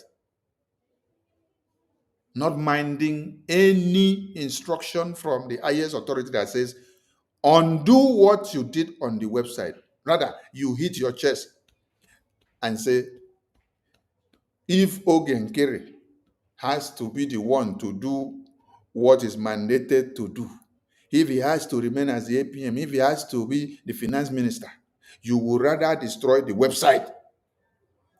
not minding any instruction from the highest authority that says, undo what you did on the website. Rather, you hit your chest and say, if Ogen Kere has to be the one to do what is mandated to do, if he has to remain as the APM, if he has to be the finance minister, you would rather destroy the website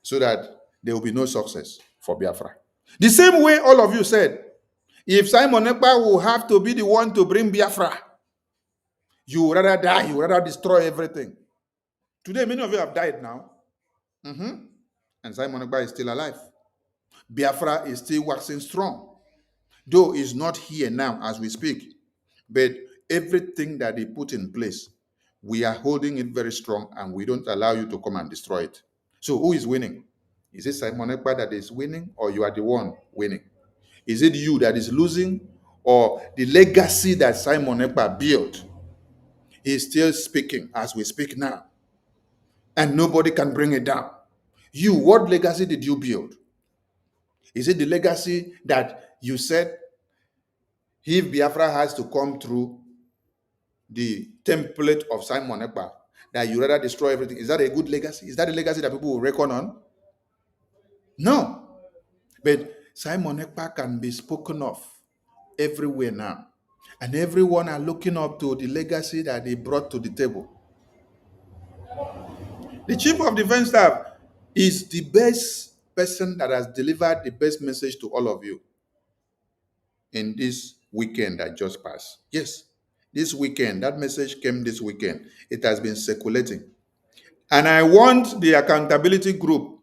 so that there will be no success for Biafra. The same way all of you said, if Simon Ekpa will have to be the one to bring Biafra, you would rather die, you would rather destroy everything. Today, many of you have died now. And Simon Ekpa is still alive. Biafra is still waxing strong. Though it's not here now as we speak, but everything that they put in place, we are holding it very strong and we don't allow you to come and destroy it. So who is winning? Is it Simon Ekpa that is winning, or you are the one winning? Is it you that is losing, or the legacy that Simon Ekpa built is still speaking as we speak now, and nobody can bring it down? You, what legacy did you build? Is it the legacy that you said if Biafra has to come through the template of Simon Ekpa, that you rather destroy everything? Is that a good legacy? Is that a legacy that people will reckon on? No. But Simon Ekpa can be spoken of everywhere now. And everyone are looking up to the legacy that he brought to the table. The Chief of Defense Staff is the best person that has delivered the best message to all of you in this weekend that just passed. Yes, this weekend, that message came this weekend. It has been circulating. And I want the accountability group,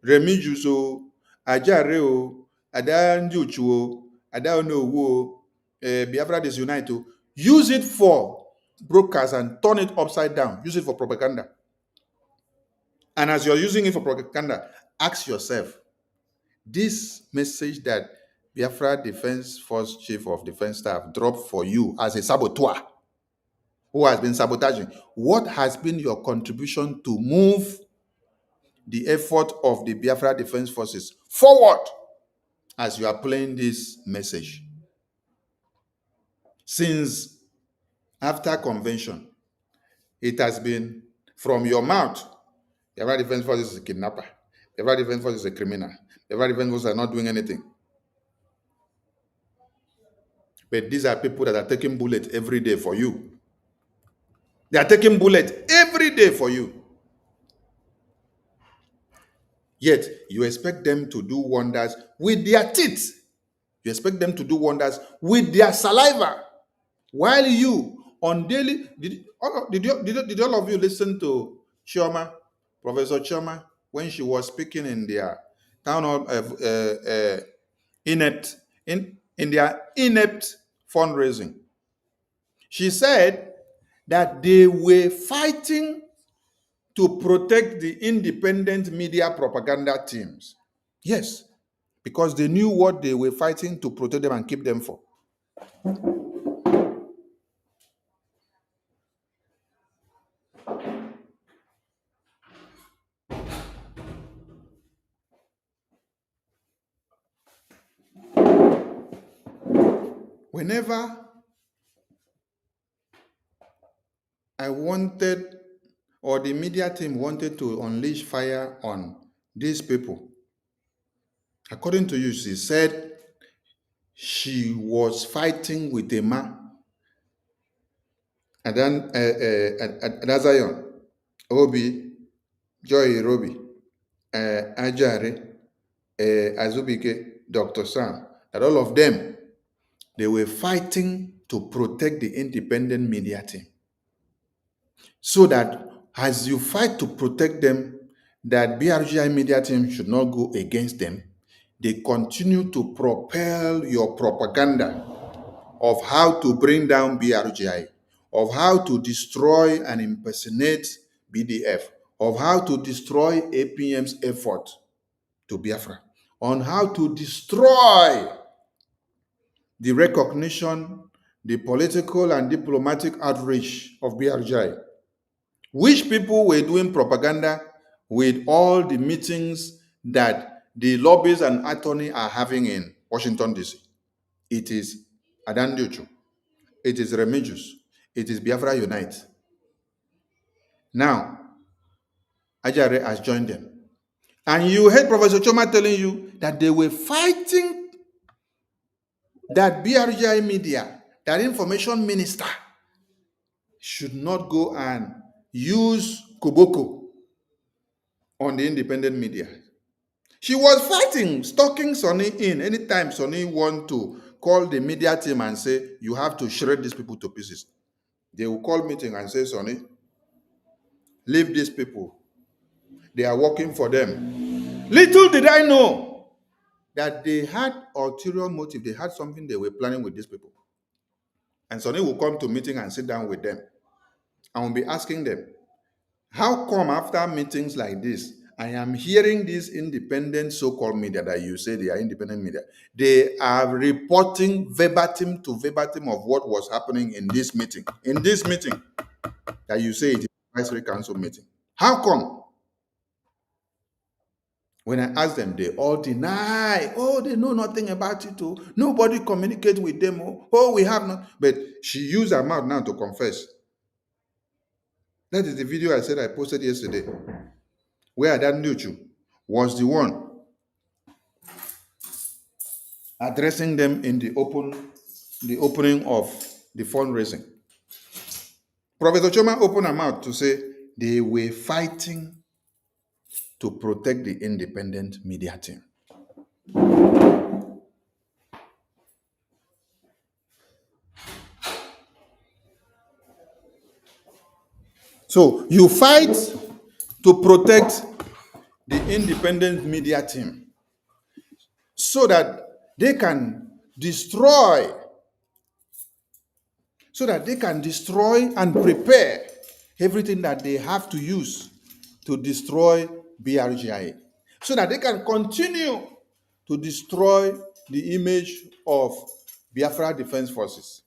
Remijuso, Ajareo, Adanjuchuo, Adaonowo, Biafra Disunite, use it for broadcast and turn it upside down. Use it for propaganda. And as you're using it for propaganda, ask yourself, this message that Biafra Defense Force Chief of Defense Staff dropped for you as a saboteur who has been sabotaging, what has been your contribution to move the effort of the Biafra Defense Forces forward as you are playing this message? Since after convention, it has been from your mouth, Biafra Defense Forces is a kidnapper, Biafra Defense Forces is a criminal, Biafra Defense Forces are not doing anything. But these are people that are taking bullets every day for you. They are taking bullets every day for you. Yet, you expect them to do wonders with their teeth. You expect them to do wonders with their saliva. While you, on daily... Did all of you listen to Chioma, Professor Chioma, when she was speaking in their town hall in their inept fundraising? She said that they were fighting to protect the independent media propaganda teams. Yes, because they knew what they were fighting to protect them and keep them for. Whenever I wanted, or the media team wanted to unleash fire on these people, according to you, she said she was fighting with a man, and then Adazion, Obi, Joy Robi, Ajare, Azubike, Dr. Sam, that all of them, they were fighting to protect the independent media team. So that as you fight to protect them, that BRGI media team should not go against them, they continue to propel your propaganda of how to bring down BRGI, of how to destroy and impersonate BDF, of how to destroy APM's effort to Biafra, on how to destroy the recognition, the political and diplomatic outreach of BRGI. Which people were doing propaganda with all the meetings that the lobbyists and attorneys are having in Washington, D.C.? It is Adanduchu. It is Remigius. It is Biafra Unite. Now, Ajare has joined them. And you heard Professor Choma telling you that they were fighting that BRGI media, that information minister, should not go and use Koboko on the independent media. She was fighting, stalking Sonny in. Anytime Sonny want to call the media team and say, you have to shred these people to pieces, they will call meeting and say, Sonny, leave these people. They are working for them. Little did I know that they had ulterior motive. They had something they were planning with these people. And Sonny will come to meeting and sit down with them. And will be asking them, how come after meetings like this, I am hearing these independent so-called media that you say they are independent media, they are reporting verbatim to verbatim of what was happening in this meeting. In this meeting that you say it is advisory council meeting. How come? When I ask them, they all deny. Oh, they know nothing about it. Oh, nobody communicate with them. Oh, we have not. But she used her mouth now to confess. That is the video I said I posted yesterday, where that Nuchu was the one addressing them in the opening of the fundraising. Professor Choma opened her mouth to say they were fighting to protect the independent media team. So you fight to protect the independent media team so that they can destroy and prepare everything that they have to use to destroy BRGIA, so that they can continue to destroy the image of Biafra Defense Forces.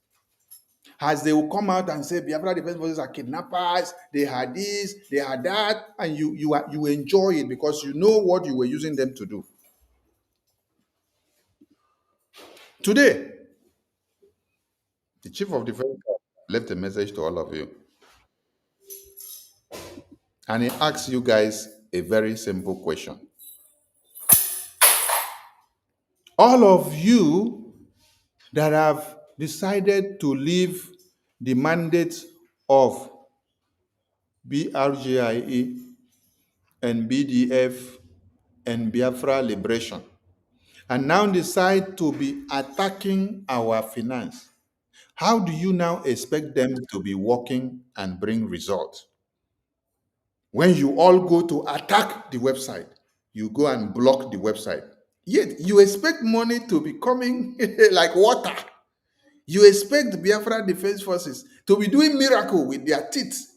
As they will come out and say Biafra Defense Forces are kidnappers, they had this, they had that, and you enjoy it because you know what you were using them to do. Today, the Chief of Defense left a message to all of you. And he asks you guys a very simple question. All of you that have decided to leave the mandate of BRGIE and BDF and Biafra Liberation and now decide to be attacking our finance, how do you now expect them to be working and bring results? When you all go to attack the website, you go and block the website. Yet you expect money to be coming like water. You expect Biafra Defense Forces to be doing miracle with their teeth.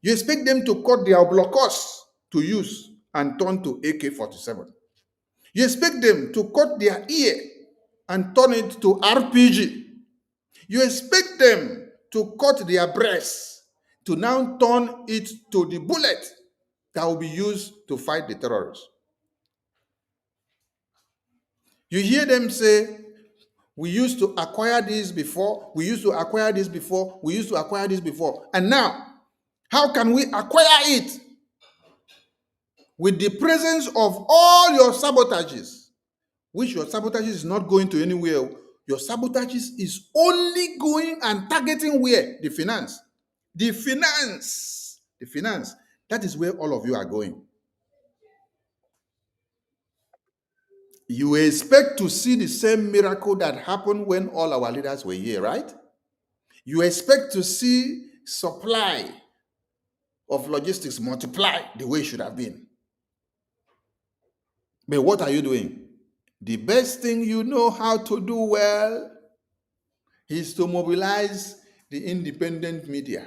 You expect them to cut their blockers to use and turn to AK-47. You expect them to cut their ear and turn it to RPG. You expect them to cut their breasts to now turn it to the bullet that will be used to fight the terrorists. You hear them say, we used to acquire this before, we used to acquire this before, we used to acquire this before. And now, how can we acquire it with the presence of all your sabotages, which your sabotages is not going to anywhere. Your sabotages is only going and targeting where? The finance. The finance. The finance. That is where all of you are going. You expect to see the same miracle that happened when all our leaders were here, right? You expect to see supply of logistics multiply the way it should have been. But what are you doing? The best thing you know how to do well is to mobilize the independent media.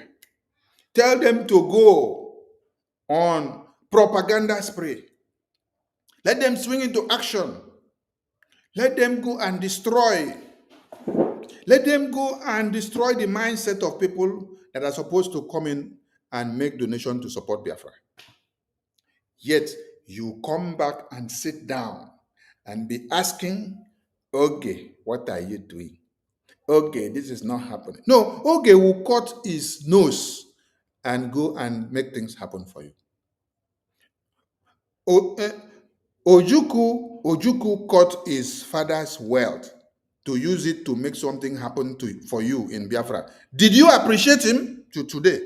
Tell them to go on propaganda spree. Let them swing into action. Let them go and destroy. Let them go and destroy the mindset of people that are supposed to come in and make donation to support Biafra. Yet you come back and sit down and be asking, okay, what are you doing? Okay, this is not happening. No, okay, will cut his nose and go and make things happen for you. Ojukwu cut his father's wealth to use it to make something happen for you in Biafra. Did you appreciate him till today,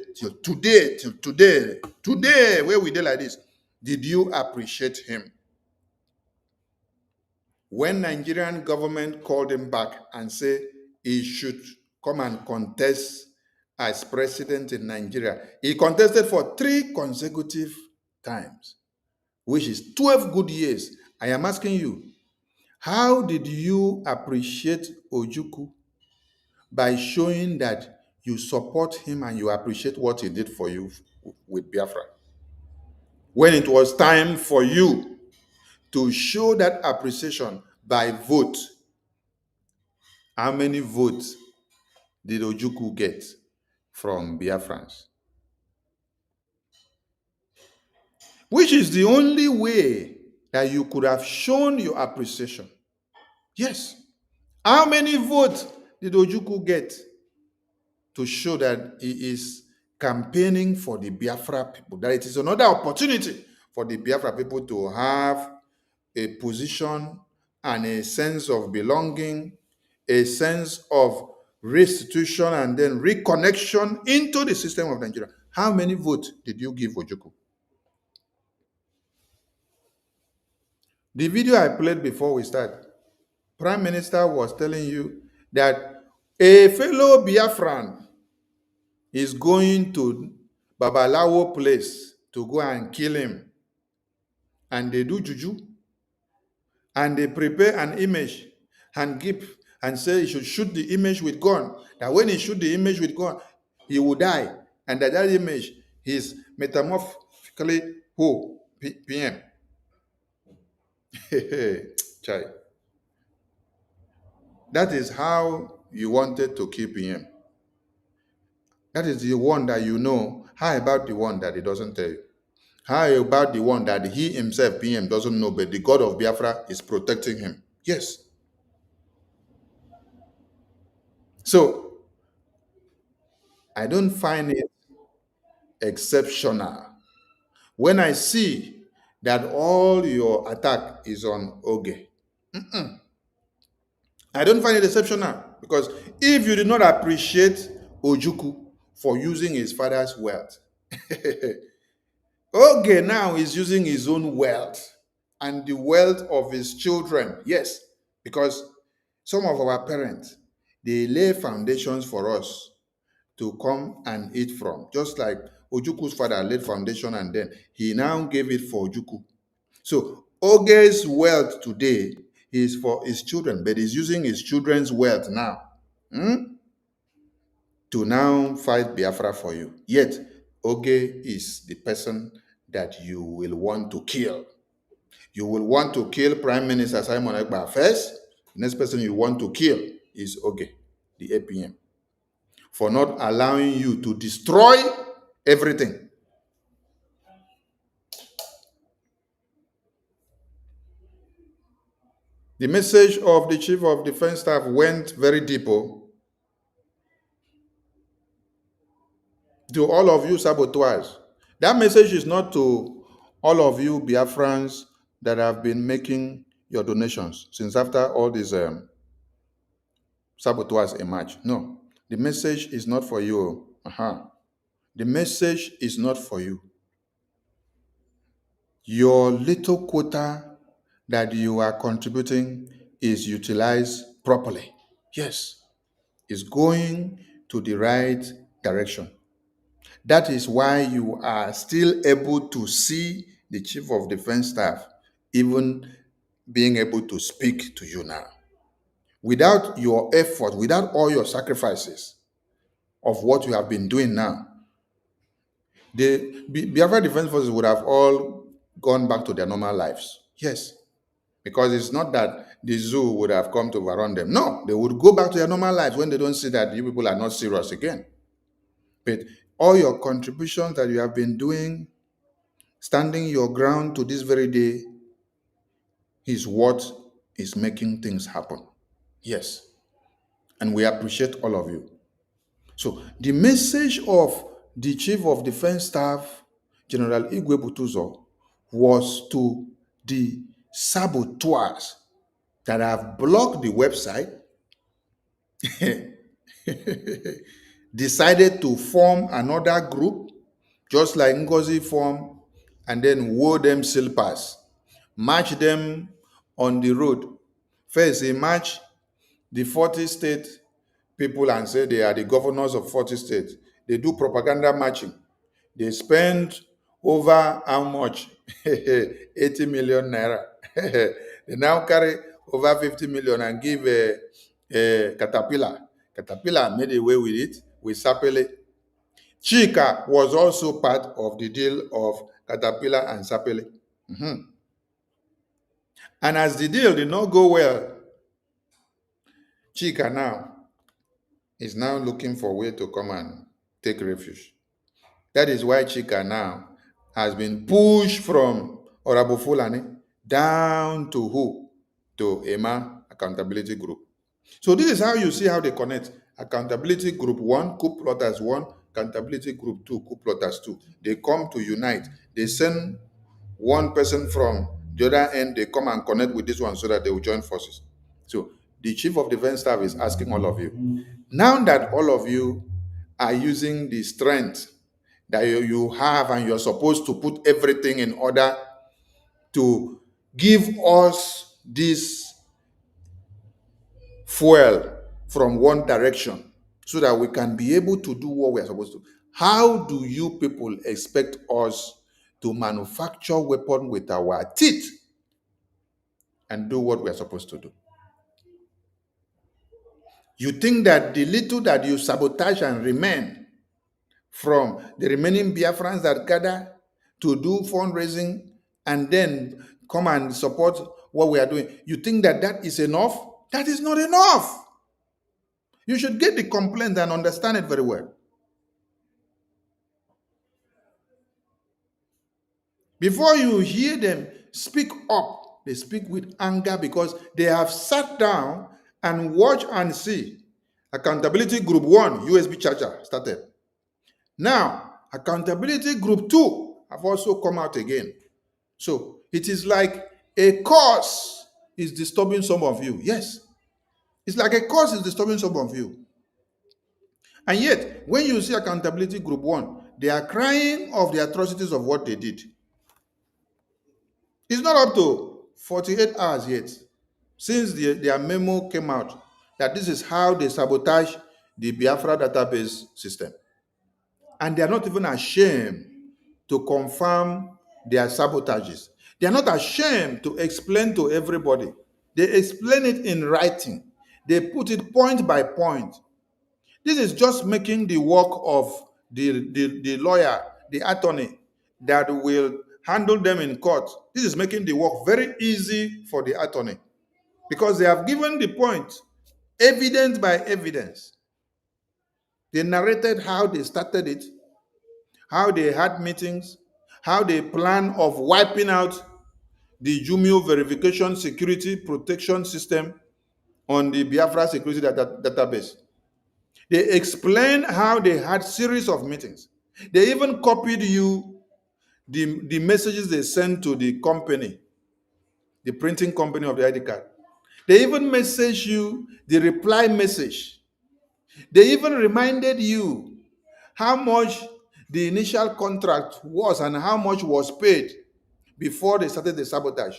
where we did like this? Did you appreciate him? When Nigerian government called him back and said he should come and contest as president in Nigeria, he contested for 3 consecutive times, which is 12 good years. I am asking you, How did you appreciate Ojukwu? By showing that you support him and you appreciate what he did for you with Biafra. When it was time for you to show that appreciation by vote, how many votes did Ojukwu get from Biafrans? Which is the only way that you could have shown your appreciation. Yes. How many votes did Ojukwu get to show that he is campaigning for the Biafra people? That it is another opportunity for the Biafra people to have a position and a sense of belonging, a sense of restitution, and then reconnection into the system of Nigeria. How many votes did you give Ojukwu? The video I played before we start, Prime Minister was telling you that a fellow Biafran is going to Babalawo place to go and kill him. And they do juju. And they prepare an image and give and say he should shoot the image with gun. That when he shoot the image with gun, he will die. And that image is metamorphically who? PM. Chai. That is how you wanted to keep him. That is the one that you know. How about the one that he doesn't tell you? How about the one that he himself, PM, doesn't know, but the God of Biafra is protecting him? Yes. So, I don't find it exceptional when I see that all your attack is on Oge. I don't find it exceptional because if you did not appreciate Ojukwu for using his father's wealth, Oge now is using his own wealth and the wealth of his children. Yes, because some of our parents, they lay foundations for us to come and eat from. Just like Ojukwu's father laid foundation and then he now gave it for Ojukwu. So Oge's wealth today is for his children, but he's using his children's wealth now to now fight Biafra for you. Yet Oge is the person that you will want to kill. You will want to kill Prime Minister Simon Ekpa first. The next person you want to kill is Oge, the APM, for not allowing you to destroy everything. The message of the Chief of Defense Staff went very deep to all of you saboteurs. That message is not to all of you Biafrans that have been making your donations since after all these saboteurs emerged. No, the message is not for you. The message is not for you. Your little quota that you are contributing is utilized properly. Yes, it's going to the right direction. That is why you are still able to see the Chief of Defense Staff even being able to speak to you now. Without your effort, without all your sacrifices of what you have been doing now, the Biafra Defense Forces would have all gone back to their normal lives. Yes, because it's not that the zoo would have come to overrun them. No, they would go back to their normal lives when they don't see that you people are not serious again. But all your contributions that you have been doing, standing your ground to this very day, is what is making things happen. Yes. And we appreciate all of you. So the message of the Chief of Defense Staff, General Igwe BUTUZOR, was to the saboteurs that have blocked the website, decided to form another group, just like Ngozi formed, and then wore them silpers, march them on the road. First, they march the 40 state people and say they are the governors of 40 states. They do propaganda marching. They spend over how much? 80 million naira. They now carry over 50 million and give a Caterpillar. Caterpillar made away with it with Sapele. Chika was also part of the deal of Caterpillar and Sapele. And as the deal did not go well, Chika now is now looking for a way to come and take refuge. That is why Chika now has been pushed from Orabo Fulani down to who? To EMA Accountability Group. So this is how you see how they connect. Accountability Group 1, coup plotters 1, Accountability Group 2, coup plotters 2. They come to unite. They send one person from the other end, they come and connect with this one so that they will join forces. So the Chief of Defense Staff is asking all of you, now that all of you are using the strength that you have and you're supposed to put everything in order to give us this fuel from one direction so that we can be able to do what we are supposed to. How do you people expect us to manufacture weapons with our teeth and do what we are supposed to do? You think that the little that you sabotage and remain from the remaining Biafrans that gather to do fundraising and then come and support what we are doing, you think that that is enough? That is not enough. You should get the complaint and understand it very well. Before you hear them speak up, they speak with anger because they have sat down and watched and see. Accountability Group 1, USB charger started. Now, Accountability Group 2 have also come out again. So it is like a cause is disturbing some of you. Yes. It's like a cause is disturbing some of you. And yet, when you see Accountability Group 1, they are crying of the atrocities of what they did. It's not up to 48 hours yet since their memo came out that this is how they sabotage the Biafra database system. And they are not even ashamed to confirm their sabotages. They are not ashamed to explain to everybody. They explain it in writing. They put it point by point. This is just making the work of the lawyer, the attorney that will handle them in court. This is making the work very easy for the attorney because they have given the point, evidence by evidence. They narrated how they started it, how they had meetings, how they plan of wiping out the Jumio verification security protection system on the Biafra security database. They explained how they had series of meetings. They even copied you the messages they sent to the company, the printing company of the ID card. They even messaged you the reply message. They even reminded you how much the initial contract was and how much was paid before they started the sabotage.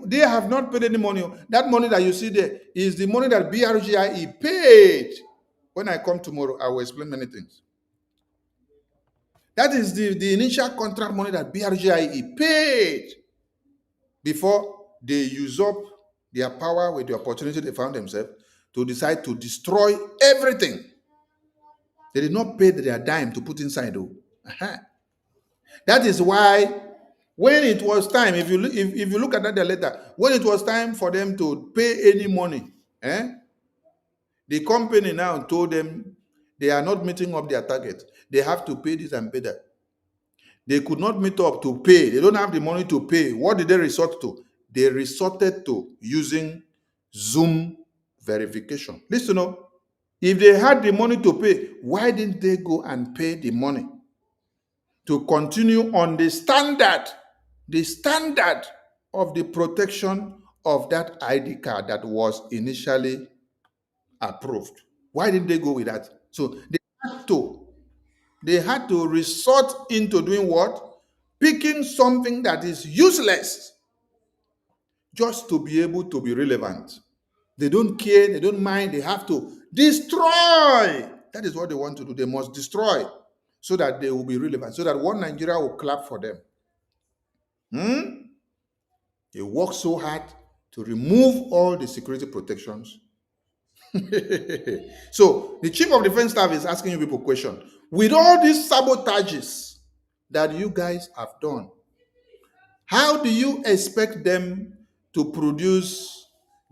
They have not paid any money. That money that you see there is the money that BRGIE paid. When I come tomorrow, I will explain many things. That is the initial contract money that BRGIE paid before they usurp their power with the opportunity they found themselves to decide to destroy everything. They did not pay their dime to put inside though. That is why when it was time, if you look at that letter, when it was time for them to pay any money, the company now told them they are not meeting up their target. They have to pay this and pay that. They could not meet up to pay. They don't have the money to pay. What did they resort to? They resorted to using Zoom verification. Listen up. If they had the money to pay, why didn't they go and pay the money to continue on the standard of the protection of that ID card that was initially approved? Why didn't they go with that? So they had to resort into doing what? Picking something that is useless just to be able to be relevant. They don't care, they don't mind, they have to destroy. That is what they want to do. They must destroy so that they will be relevant, so that one Nigeria will clap for them. They work so hard, to remove all the security protections. So the chief of defense staff is asking you people question. With all these sabotages that you guys have done, how do you expect them to produce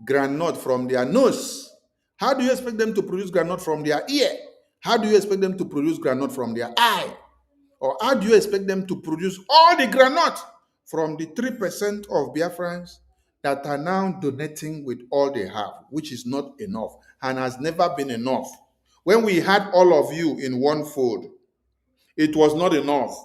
granite from their nose? How do you expect them to produce granite from their ear? How do you expect them to produce granite from their eye? Or how do you expect them to produce all the granite from the 3% of Biafrans that are now donating with all they have, which is not enough and has never been enough? When we had all of you in one fold, it was not enough.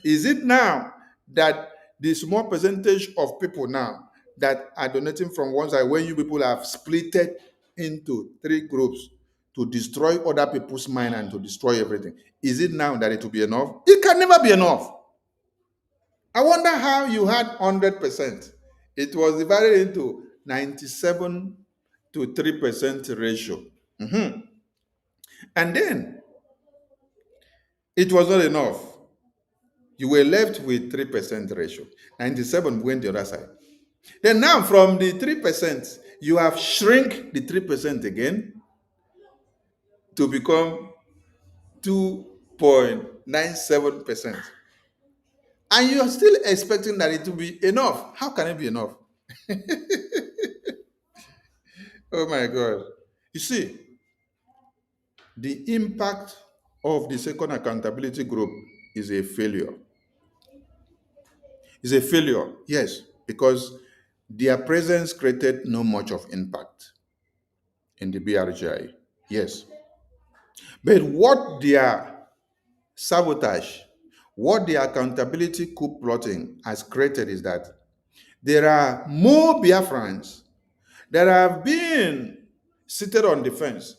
Is it now that the small percentage of people now that are donating from one side, when you people have splitted into 3 groups to destroy other people's mind and to destroy everything, is it now that it will be enough? It can never be enough. I wonder how you had 100%. It was divided into 97 to 3% ratio. And then it was not enough. You were left with 3% ratio. 97 went the other side. Then now from the 3%, you have shrink the 3% again to become 2.97%. And you are still expecting that it will be enough. How can it be enough? Oh my God. You see, the impact of the second accountability group is a failure. It's a failure, yes, because their presence created no much of impact in the BRGI. Yes. But what their sabotage, what the accountability coup plotting has created is that there are more Biafrans that have been seated on the fence,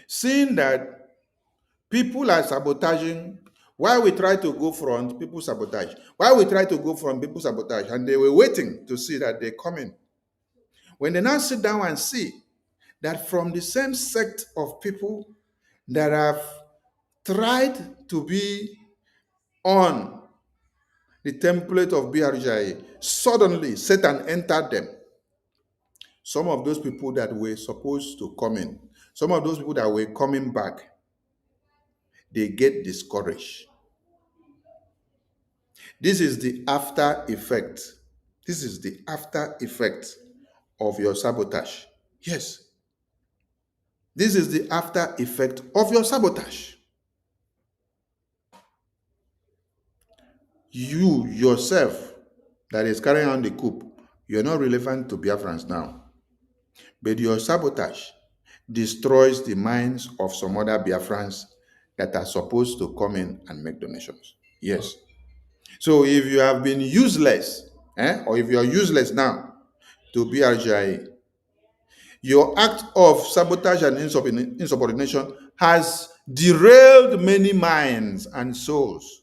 seeing that people are sabotaging. While we try to go front, people sabotage. While we try to go front, people sabotage. And they were waiting to see that they come in. When they now sit down and see that from the same sect of people that have tried to be on the template of BRGI, suddenly Satan entered them. Some of those people that were supposed to come in, some of those people that were coming back, they get discouraged. This is the after effect. This is the after effect of your sabotage. Yes. This is the after effect of your sabotage. You yourself that is carrying on the coup, you're not relevant to Biafrans now. But your sabotage destroys the minds of some other Biafrans that are supposed to come in and make donations. Yes. So if you have been useless, or if you are useless now to BRGI, your act of sabotage and insubordination has derailed many minds and souls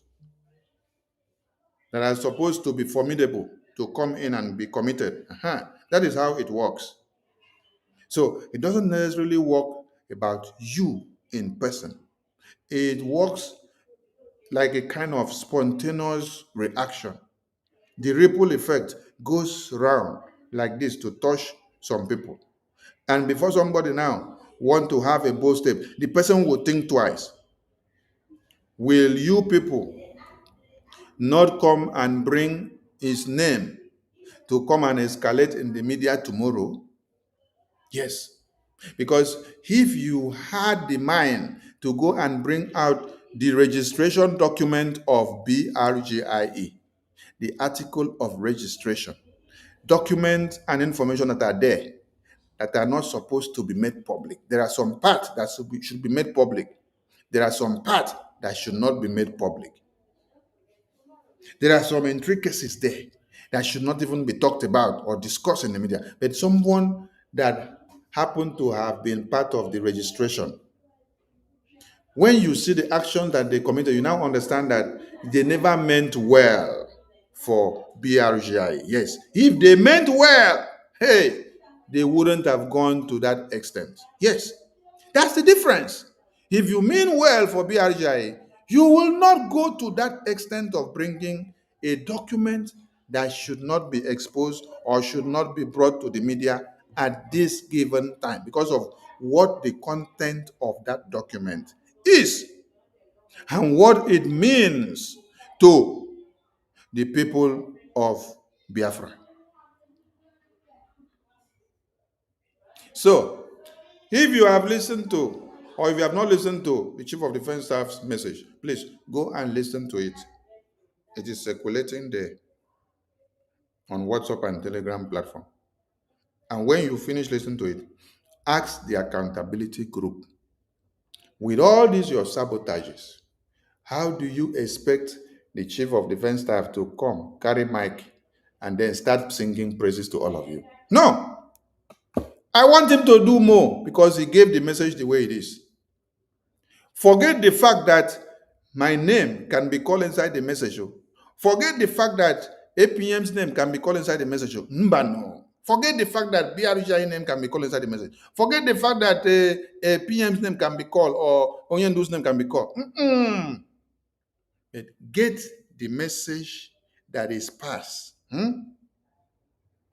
that are supposed to be formidable to come in and be committed. That is how it works. So it doesn't necessarily work about you in person. It works like a kind of spontaneous reaction. The ripple effect goes round like this to touch some people. And before somebody now want to have a bold step, the person will think twice. Will you people not come and bring his name to come and escalate in the media tomorrow? Yes. Because if you had the mind to go and bring out the registration document of BRGIE, the article of registration, documents and information that are there that are not supposed to be made public. There are some parts that should be made public. There are some parts that should not be made public. There are some intricacies there that should not even be talked about or discussed in the media. But someone that happened to have been part of the registration, when you see the action that they committed, you now understand that they never meant well for BRGI. Yes, if they meant well, hey, they wouldn't have gone to that extent. Yes, that's the difference. If you mean well for BRGI, you will not go to that extent of bringing a document that should not be exposed or should not be brought to the media at this given time because of what the content of that document is and what it means to the people of Biafra. So, if you have listened to, or if you have not listened to the Chief of Defense Staff's message, please go and listen to it. It is circulating there on WhatsApp and Telegram platform. And when you finish listening to it, ask the accountability group. With all these your sabotages, how do you expect the Chief of Defense Staff to come, carry mic, and then start singing praises to all of you? No! I want him to do more because he gave the message the way it is. Forget the fact that my name can be called inside the message. Forget the fact that APM's name can be called inside the message. No. Forget the fact that BRGI name can be called inside the message. Forget the fact that PM's name can be called or Onyendu's name can be called. But get the message that is passed. The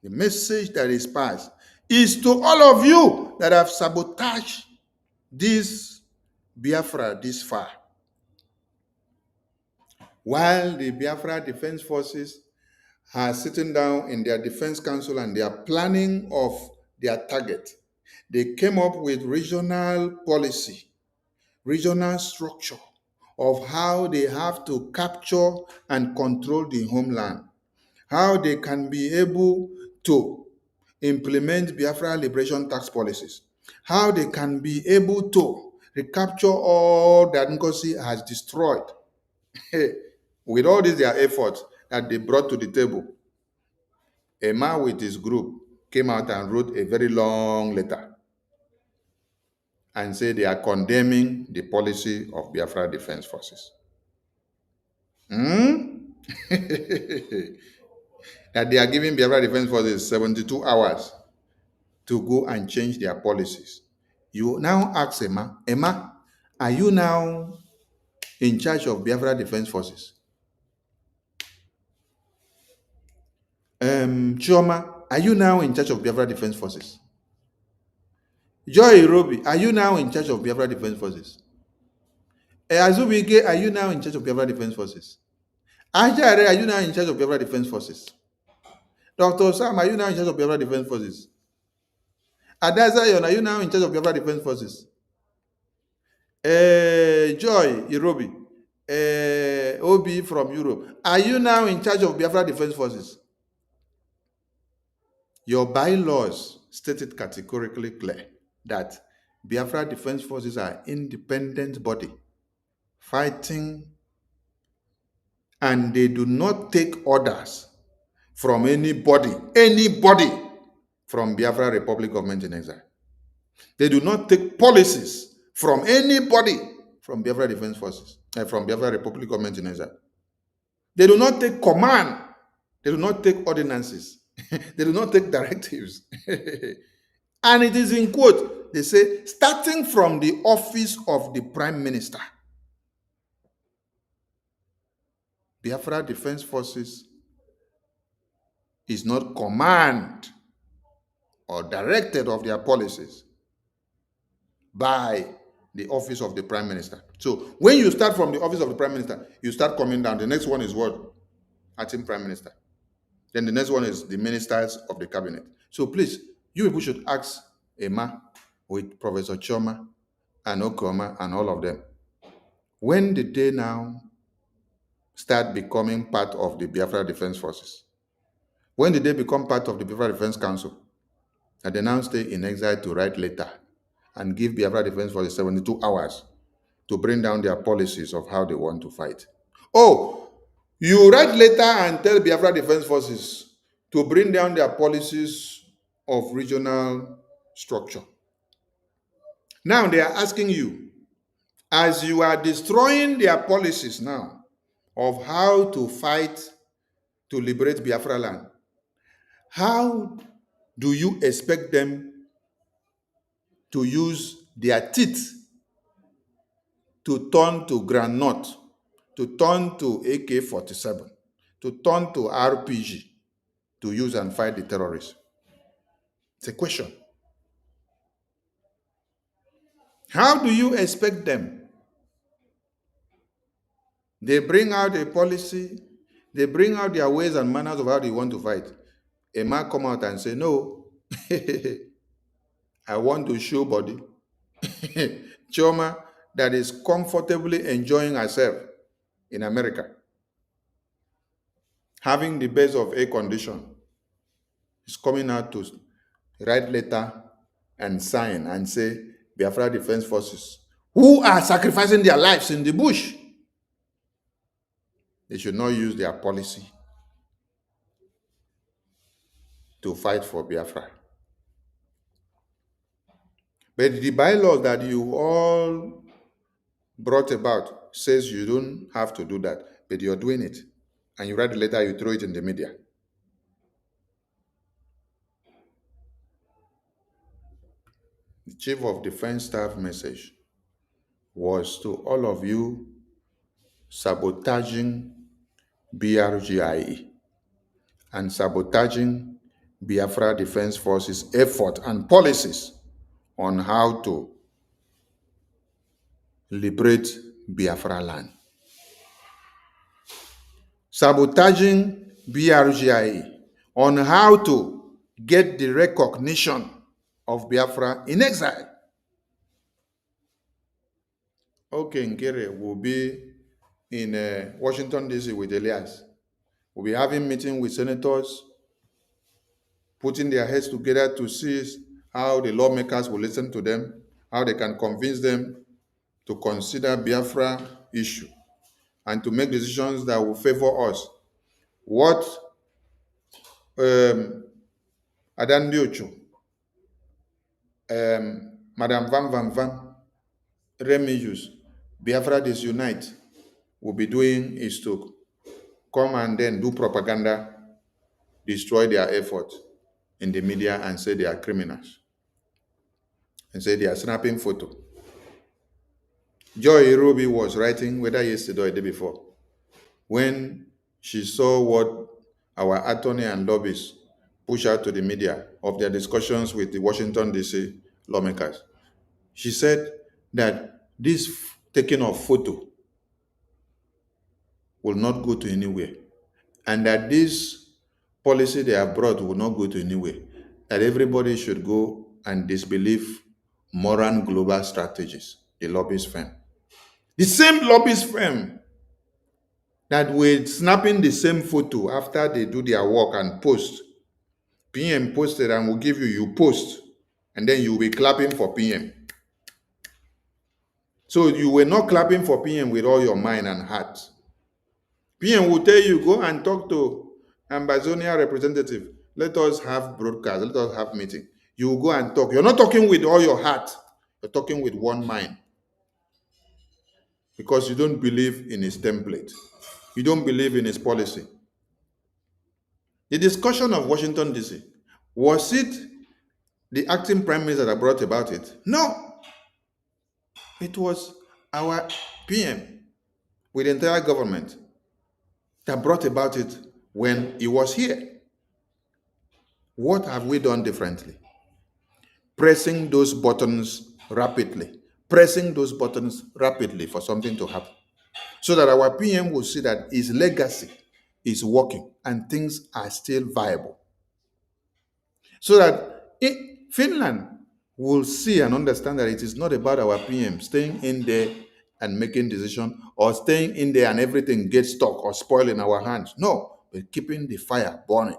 message that is passed is to all of you that have sabotaged this Biafra this far. While the Biafra Defense Forces are sitting down in their defense council and they are planning of their target, they came up with regional policy, regional structure of how they have to capture and control the homeland, how they can be able to implement Biafra liberation tax policies, how they can be able to recapture all that Ngozi has destroyed. With all these their efforts that they brought to the table, a man with his group came out and wrote a very long letter and said they are condemning the policy of Biafra Defense Forces. That they are giving Biafra Defense Forces 72 hours to go and change their policies. You now ask Emma, are you now in charge of Biafra Defense Forces? Chioma, are you now in charge of Biafra Defense Forces? Joy Irobi, are you now in charge of Biafra Defense Forces? Azubike, are you now in charge of Biafra Defense Forces? Ajare, are you now in charge of Biafra Defense Forces? Dr. Sam, are you now in charge of Biafra Defense Forces? Adazayon, are you now in charge of Biafra Defense Forces? Joy Irobi, Obi from Europe, are you now in charge of Biafra Defense Forces? Your bylaws stated categorically clear that Biafra Defense Forces are independent body fighting, and they do not take orders from anybody from Biafra Republic Government in Exile. They do not take policies from anybody from Biafra Defense Forces, from Biafra Republic Government in Exile. They do not take command. They do not take ordinances. They do not take directives. And it is in quote, they say, starting from the office of the Prime Minister. Biafra Defense Forces is not command or directed of their policies by the office of the Prime Minister. So when you start from the office of the Prime Minister, you start coming down. The next one is what? Acting Prime Minister. Then the next one is the ministers of the cabinet. So please, you people should ask Emma with Professor Choma and Okoma and all of them. When did they now start becoming part of the Biafra Defense Forces? When did they become part of the Biafra Defense Council? And they now stay in exile to write letter and give Biafra Defense Forces 72 hours to bring down their policies of how they want to fight. Oh, you write letter and tell Biafra Defense Forces to bring down their policies of regional structure. Now they are asking you, as you are destroying their policies now of how to fight to liberate Biafra land, how do you expect them to use their teeth to turn to granite, to turn to AK-47, to turn to RPG to use and fight the terrorists? It's a question. How do you expect them? They bring out a policy, they bring out their ways and manners of how they want to fight. A man come out and say, no, I want to show body. Choma that is comfortably enjoying herself in America, having the best of air condition, is coming out to write letter and sign and say, Biafra Defense Forces, who are sacrificing their lives in the bush, they should not use their policy to fight for Biafra. But the bylaws that you all brought about says you don't have to do that, but you're doing it. And you write the letter, you throw it in the media. The Chief of Defense Staff message was to all of you sabotaging BRGIE and sabotaging Biafra Defense Forces' effort and policies on how to liberate Biafra land. Sabotaging BRGIE on how to get the recognition of Biafra in exile. Okay, Nkere will be in Washington, D.C. with Elias. We'll be having meetings with senators, putting their heads together to see how the lawmakers will listen to them, how they can convince them to consider Biafra issue and to make decisions that will favor us. What Adan Diocho, Madam Van Van, Remigius, Biafra Disunite will be doing is to come and then do propaganda, destroy their effort in the media and say they are criminals and say they are snapping photo. Joy Irobi was writing, whether yesterday or the day before, when she saw what our attorney and lobbyists push out to the media of their discussions with the Washington, D.C. lawmakers. She said that this taking of photo will not go to anywhere, and that this policy they have brought will not go to anywhere, that everybody should go and disbelieve Moran Global Strategies, the lobbyist firm. The same lobbyist firm that were snapping the same photo after they do their work and post. PM posted and will give you, you post, and then you will be clapping for PM. So you were not clapping for PM with all your mind and heart. PM will tell you, go and talk to Ambazonia representative. Let us have broadcast, let us have meeting. You will go and talk. You're not talking with all your heart. You're talking with one mind. Because you don't believe in his template. You don't believe in his policy. The discussion of Washington, D.C., was it the acting prime minister that brought about it? No. It was our PM with the entire government that brought about it when he was here. What have we done differently? Pressing those buttons rapidly. Pressing those buttons rapidly for something to happen. So that our PM will see that his legacy is working and things are still viable. So that Finland will see and understand that it is not about our PM staying in there and making decisions, or staying in there and everything gets stuck or spoiled in our hands. No, we're keeping the fire burning.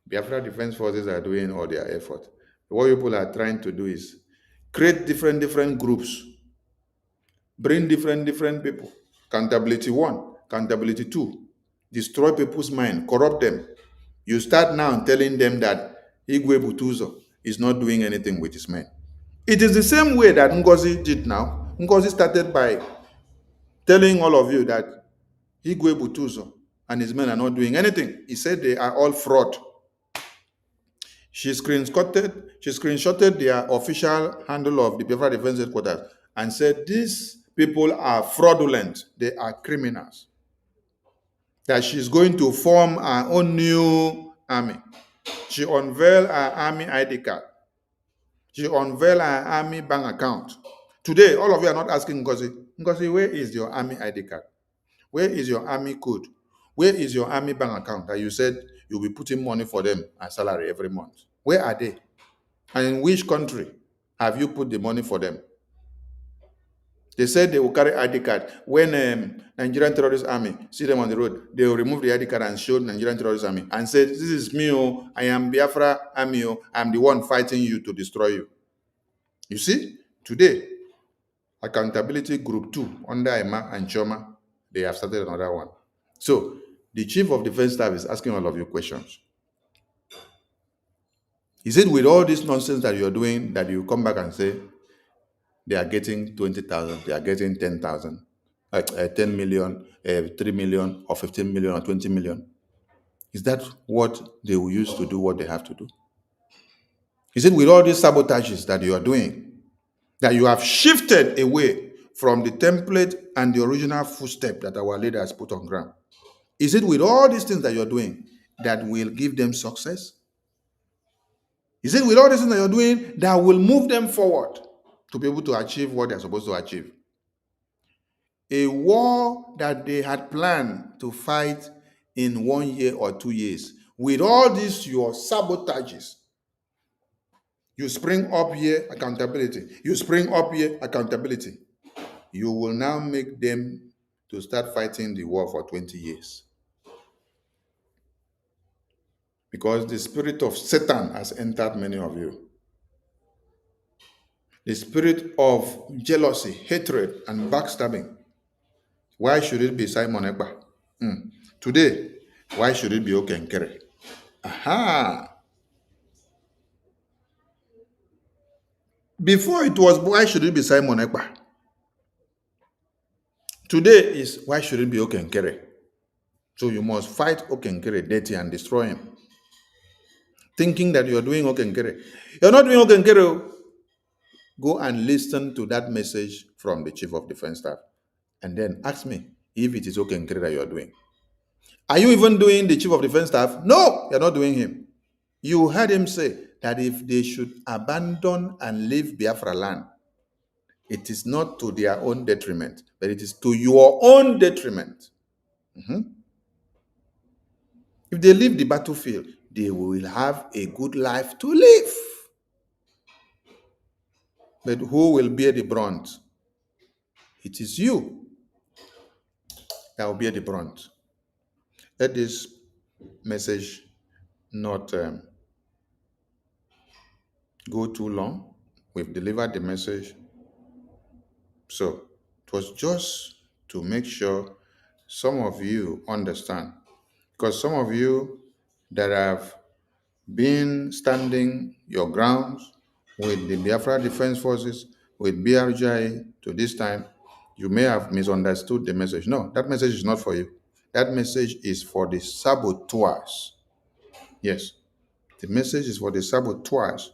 Biafra Defense Forces are doing all their effort. What people are trying to do is create different groups, bring different people. Accountability 1, accountability 2, destroy people's mind, corrupt them. You start now telling them that Igwe BUTUZOR is not doing anything with his men. It is the same way that Ngozi did now. Ngozi started by telling all of you that Igwe BUTUZOR and his men are not doing anything. He said they are all fraud. She screenshotted their official handle of the Biafra Defense Headquarters and said these people are fraudulent. They are criminals. that she's going to form her own new army. She unveiled her army ID card. She unveiled her army bank account. Today, all of you are not asking Ngozi, where is your army ID card? Where is your army code? Where is your army bank account that you said you'll be putting money for them as salary every month? Where are they? And in which country have you put the money for them? They said they will carry ID card. When Nigerian terrorist army see them on the road, they will remove the ID card and show Nigerian terrorist army and say, this is me, oh, I am Biafra army, oh, I'm the one fighting you to destroy you. You see, today, accountability group 2 under Emma and Choma, they have started another one. So the chief of defense staff is asking all of you questions. Is it with all this nonsense that you're doing that you come back and say they are getting 20,000, they are getting 10,000, 10 million, 3 million, or 15 million, or 20 million? Is that what they will use to do what they have to do? Is it with all these sabotages that you are doing that you have shifted away from the template and the original footstep that our leader has put on ground? Is it with all these things that you're doing that will give them success? Is it with all these things that you're doing that will move them forward to be able to achieve what they're supposed to achieve? A war that they had planned to fight in 1 year or 2 years, with all these your sabotages, you spring up here, accountability. You spring up here, accountability. You will now make them to start fighting the war for 20 years. Because the spirit of Satan has entered many of you. The spirit of jealousy, hatred, and backstabbing. Why should it be Simon Ekpa? Today, why should it be Okenkere? Aha! Before it was, why should it be Simon Ekpa? Today is, why should it be Okenkere? So you must fight Okenkere dirty and destroy him. Thinking that you're doing Okenkere. You're not doing Okenkere. Go and listen to that message from the Chief of Defense Staff. And then ask me if it is Okenkere that you're doing. Are you even doing the Chief of Defense Staff? No, you're not doing him. You heard him say that if they should abandon and leave Biafra land, it is not to their own detriment, but it is to your own detriment. If they leave the battlefield, they will have a good life to live. But who will bear the brunt? It is you that will bear the brunt. Let this message not go too long. We've delivered the message. So it was just to make sure some of you understand. Because some of you that have been standing your grounds with the Biafra Defense Forces, with BRGI to this time, you may have misunderstood the message. No, that message is not for you. That message is for the saboteurs. Yes, the message is for the saboteurs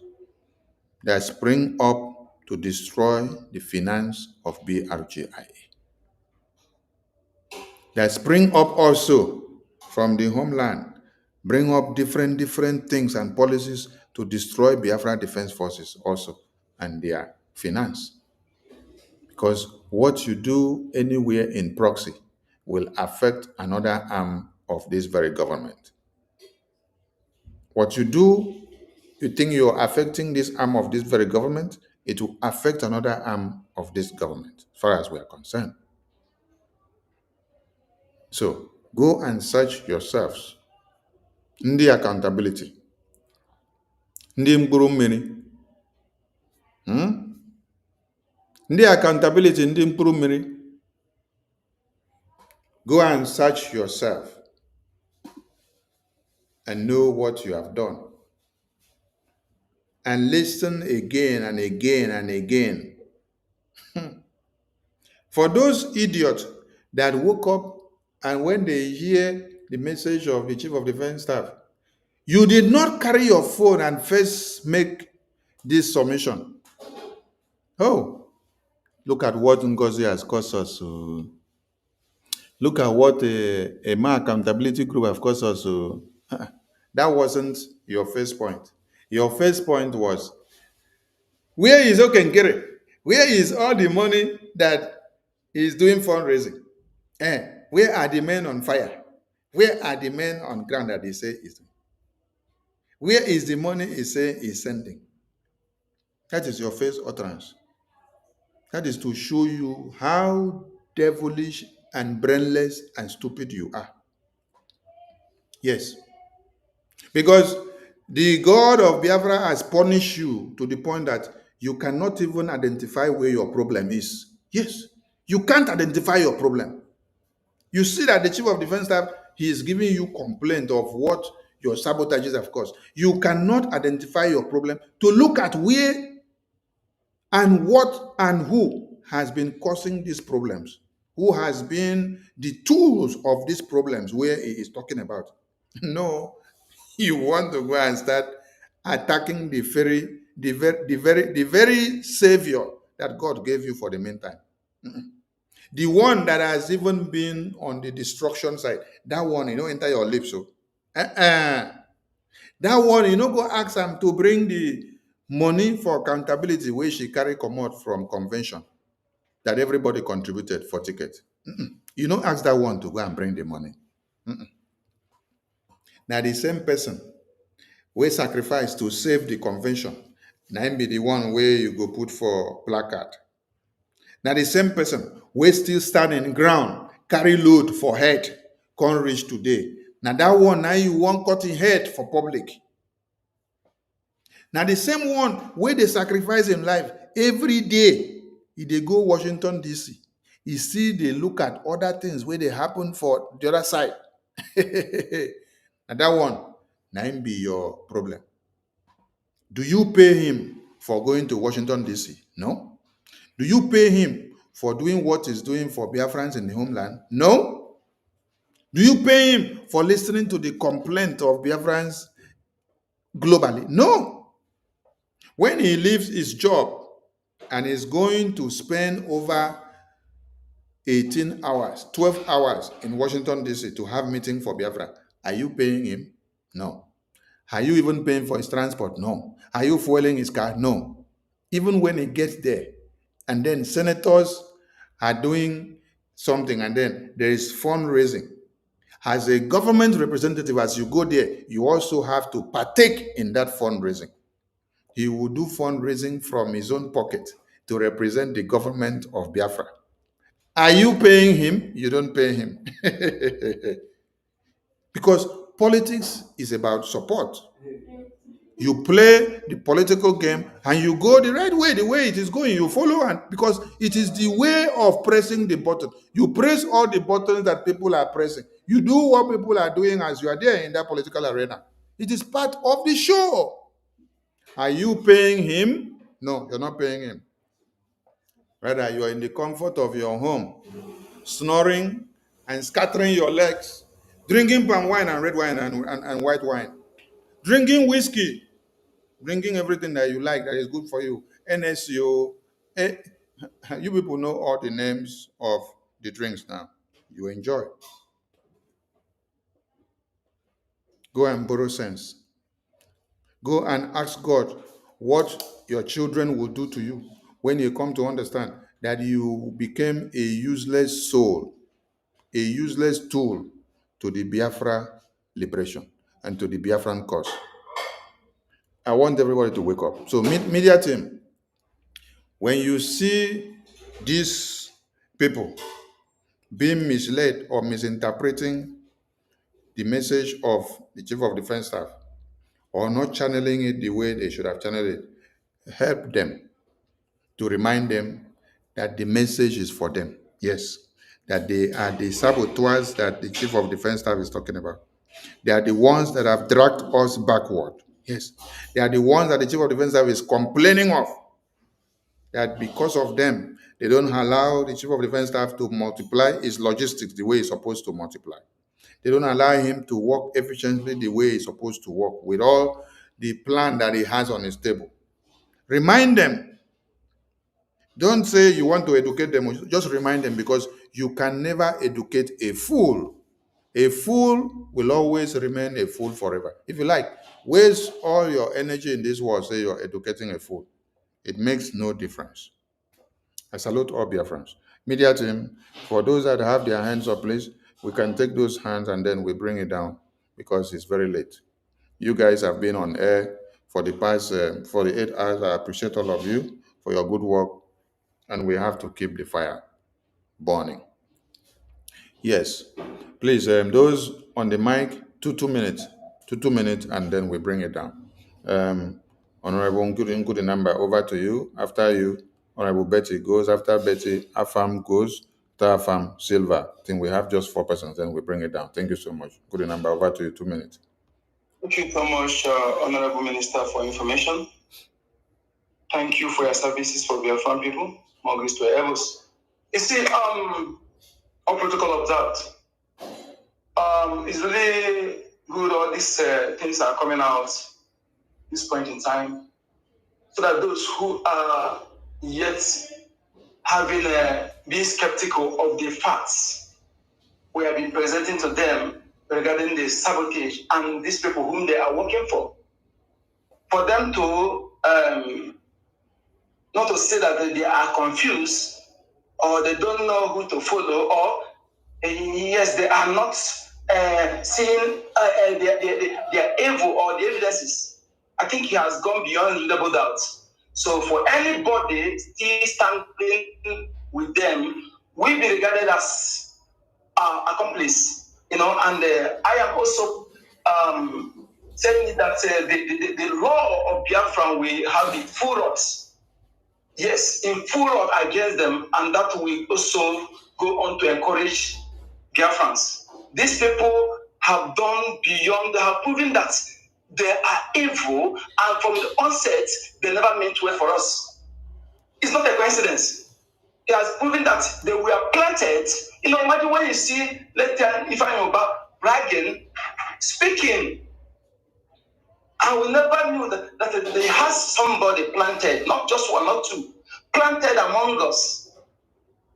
that spring up to destroy the finance of BRGI. That spring up also from the homeland, bring up different things and policies to destroy Biafra Defense Forces also and their finance. Because what you do anywhere in proxy will affect another arm of this very government. What you do, you think you're affecting this arm of this very government, it will affect another arm of this government, as far as we are concerned. So, go and search yourselves. Ndị accountability. Ndị mkpụrụ mmiri. Ndị accountability, ndị mkpụrụ mmiri. Go and search yourself and know what you have done. And listen again and again and again. For those idiots that woke up and when they hear the message of the Chief of Defense Staff, you did not carry your phone and first make this submission. Oh, look at what Ngozi has cost us. Look at what a man accountability group, of course, also. That wasn't your first point. Your first point was, where is Okenkere? Where is all the money that is doing fundraising? Where are the men on fire? Where are the men on ground that they say is doing? Where is the money he say is sending? That is your first utterance. That is to show you how devilish and brainless and stupid you are. Yes. Because the God of Biafra has punished you to the point that you cannot even identify where your problem is. Yes. You can't identify your problem. You see that the chief of defense staff, he is giving you complaint of what your sabotages have caused. You cannot identify your problem to look at where and what and who has been causing these problems, who has been the tools of these problems where he is talking about. No, you want to go and start attacking the very savior that God gave you for the meantime. The one that has even been on the destruction side, that one, enter your lips. So, that one, go ask him to bring the money for accountability where she carry come out from convention that everybody contributed for ticket. You don't ask that one to go and bring the money. Now the same person we sacrifice to save the convention, now him be the one where you go put for placard. Now the same person we still stand in ground, carry load for head, can't reach today. Now that one, now you want cut in head for public. Now the same one where they sacrifice in life every day, if they go Washington DC, you see they look at other things where they happen for the other side. And that one, now him be your problem. Do you pay him for going to Washington DC? No. Do you pay him for doing what he's doing for Biafrans in the homeland? No. Do you pay him for listening to the complaint of Biafrans globally? No. When he leaves his job and is going to spend over 18 hours, 12 hours in Washington, D.C. to have meeting for Biafra, are you paying him? No. Are you even paying for his transport? No. Are you fueling his car? No. Even when he gets there, and then senators are doing something, and then there is fundraising. As a government representative, as you go there, you also have to partake in that fundraising. He will do fundraising from his own pocket to represent the government of Biafra. Are you paying him? You don't pay him. Because politics is about support. You play the political game and you go the right way, the way it is going, you follow, and because it is the way of pressing the button. You press all the buttons that people are pressing. You do what people are doing as you are there in that political arena. It is part of the show. Are you paying him? No, you're not paying him. Rather, you are in the comfort of your home, snoring and scattering your legs, drinking palm wine and red wine and white wine, drinking whiskey, drinking everything that you like that is good for you. NSO, you people know all the names of the drinks now. You enjoy. Go and borrow sense. Go and ask God what your children will do to you when you come to understand that you became a useless soul, a useless tool to the Biafra liberation and to the Biafran cause. I want everybody to wake up. So, media team, when you see these people being misled or misinterpreting the message of the Chief of Defense Staff or not channeling it the way they should have channeled it, help them to remind them that the message is for them. Yes, that they are the saboteurs that the Chief of Defense Staff is talking about. They are the ones that have dragged us backward. Yes, they are the ones that the Chief of Defense Staff is complaining of. That because of them, they don't allow the Chief of Defense Staff to multiply his logistics the way he's supposed to multiply. They don't allow him to work efficiently the way he's supposed to work with all the plan that he has on his table. Remind them Don't say you want to educate them. Just remind them, because you can never educate a fool. A fool will always remain a fool forever. If you like, waste all your energy in this world, say you're educating a fool. It makes no difference. I salute all BIAFRANS. Media team, for those that have their hands up, please, we can take those hands and then we bring it down because it's very late. You guys have been on air for the past 48 hours. I appreciate all of you for your good work, and we have to keep the fire burning. Yes, please, those on the mic, 2 minutes, 2 minutes, and then we bring it down. Honorable Nkudi number, over to you. After you, Honorable Betty goes. After Betty, Afam goes. After Afam, Silva. I think we have just 4 persons, then we bring it down. Thank you so much. Nkudi number, over to you, 2 minutes. Thank you so much, Honorable Minister, for information. Thank you for your services for BIAFRAN people. More grace to Evos. You see, all protocol observed. It's really good all these things are coming out this point in time, so that those who are yet having being skeptical of the facts we have been presenting to them regarding the sabotage and these people whom they are working for them to not to say that they are confused or they don't know who to follow, or yes, they are not seeing their evil or the evidences. I think he has gone beyond level doubt. So for anybody still standing with them, we be regarded as accomplice, and I am also saying that the law of Biafra will have the full odds. Yes, in full odds against them, and that will also go on to encourage Biafrans. These people have done beyond, they have proven that they are evil, and from the onset, they never meant well for us. It's not a coincidence. It has proven that they were planted. Imagine when you see, if I'm about bragging, speaking, and we never knew that they had somebody planted, not just one, not two, planted among us,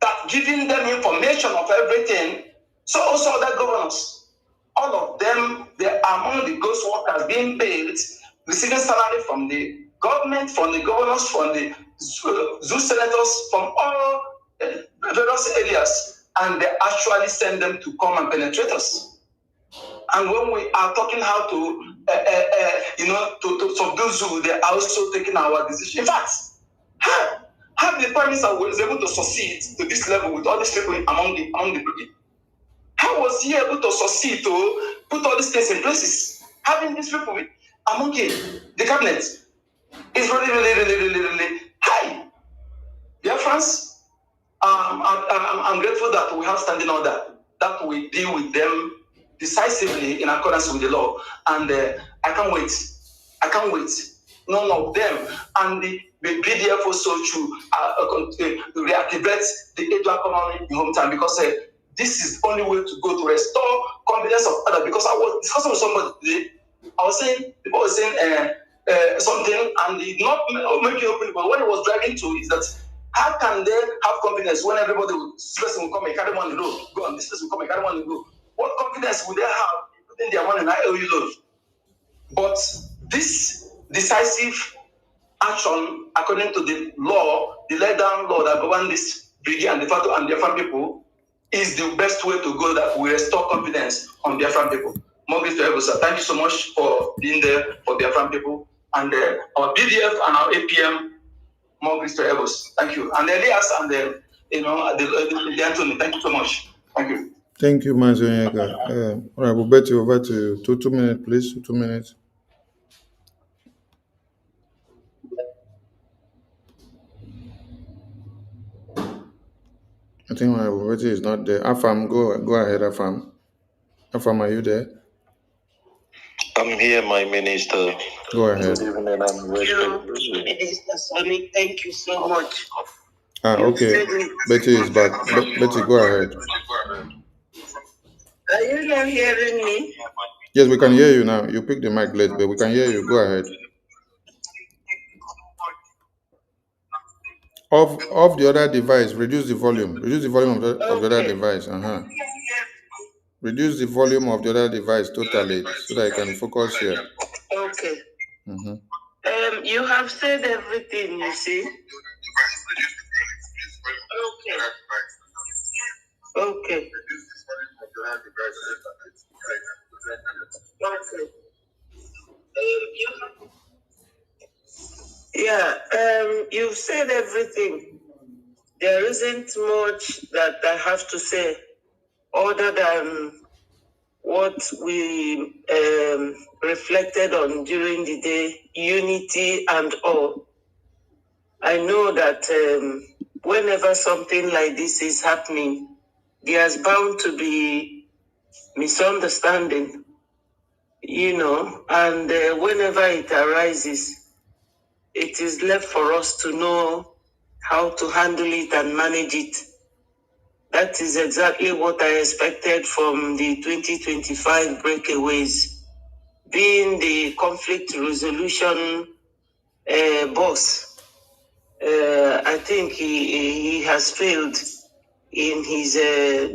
that giving them information of everything. So also other governors, all of them, they are among the ghost workers being paid, receiving salary from the government, from the governors, from the zoo senators, from all various areas, and they actually send them to come and penetrate us. And when we are talking how to, to subdue zoo, they are also taking our decision. In fact, how the Prime Minister was able to succeed to this level with all these people among the brigade? How was he able to succeed to put all these things in places? Having these people among the cabinet is really high. BIAFRANS, I'm grateful that we have standing order, that we deal with them decisively in accordance with the law. And I can't wait. None of them. And the BDF also to reactivate the Edua economy in hometown, because this is the only way to go to restore confidence of others. Because I was discussing with somebody today. I was saying, people were saying something, and he not making open, but what he was driving to is that how can they have confidence when everybody this person will come and carry one in the road, go on, this person will come and carry one in the road? What confidence would they have putting their money in IOU load? But this decisive action, according to the law, the laid down law that governs this brigade and the Fatu and Biafran people, is the best way to go, that we restore confidence on Biafran people. More grace to everyone, sir. Thank you so much for being there for Biafran people. And our BDF and our APM, more grace to everyone. Thank you. And Elias and the Anthony, thank you so much. Thank you. Thank you, Mazonyega. Honorable Betty, over to you. 2 minutes, please. 2 minutes. I think Honorable Betty is not there. Afam, go ahead, Afam. Afam, are you there? I'm here, my minister. Go ahead. Good evening, I'm Minister Sonny, thank you so much. Okay. Betty is back. Betty, go ahead. Are you not hearing me? Yes, we can hear you now. You picked the mic late, but we can hear you. Go ahead. Off the other device. Reduce the volume. Reduce the volume of the other Okay. device. Reduce the volume of the other device totally so that I can focus here. Okay. Mhm. You have said everything, you see. Okay. Okay. Okay. You've said everything. There isn't much that I have to say other than what we reflected on during the day, unity and all. I know that whenever something like this is happening, there's bound to be misunderstanding, and whenever it arises, it is left for us to know how to handle it and manage it. That is exactly what I expected from the 2025 breakaways. Being the conflict resolution boss, I think he has failed in his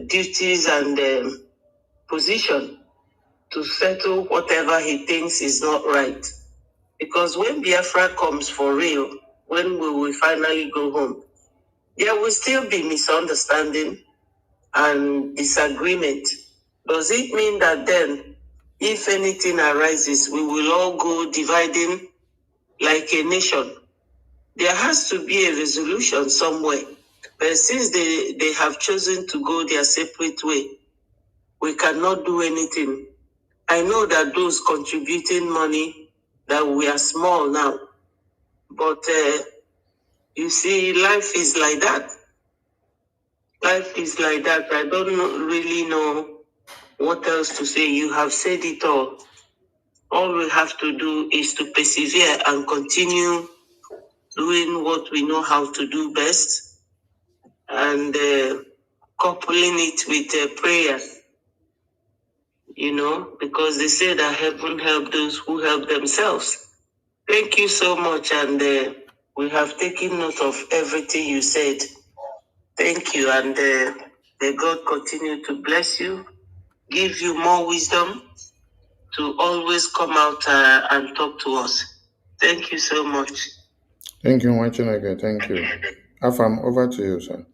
duties and position to settle whatever he thinks is not right. Because when Biafra comes for real, when we will finally go home, there will still be misunderstanding and disagreement. Does it mean that then, if anything arises, we will all go dividing like a nation? There has to be a resolution somewhere. But since they have chosen to go their separate way, we cannot do anything. I know that those contributing money, that we are small now, but you see, life is like that. Life is like that. I don't really know what else to say. You have said it all. All we have to do is to persevere and continue doing what we know how to do best, and coupling it with prayer, because they say that heaven help those who help themselves. Thank you so much, and we have taken note of everything you said. Thank you, and may God continue to bless you, give you more wisdom to always come out and talk to us. Thank you so much. Thank you, Wachineke. Thank you. Afam, over to you, sir.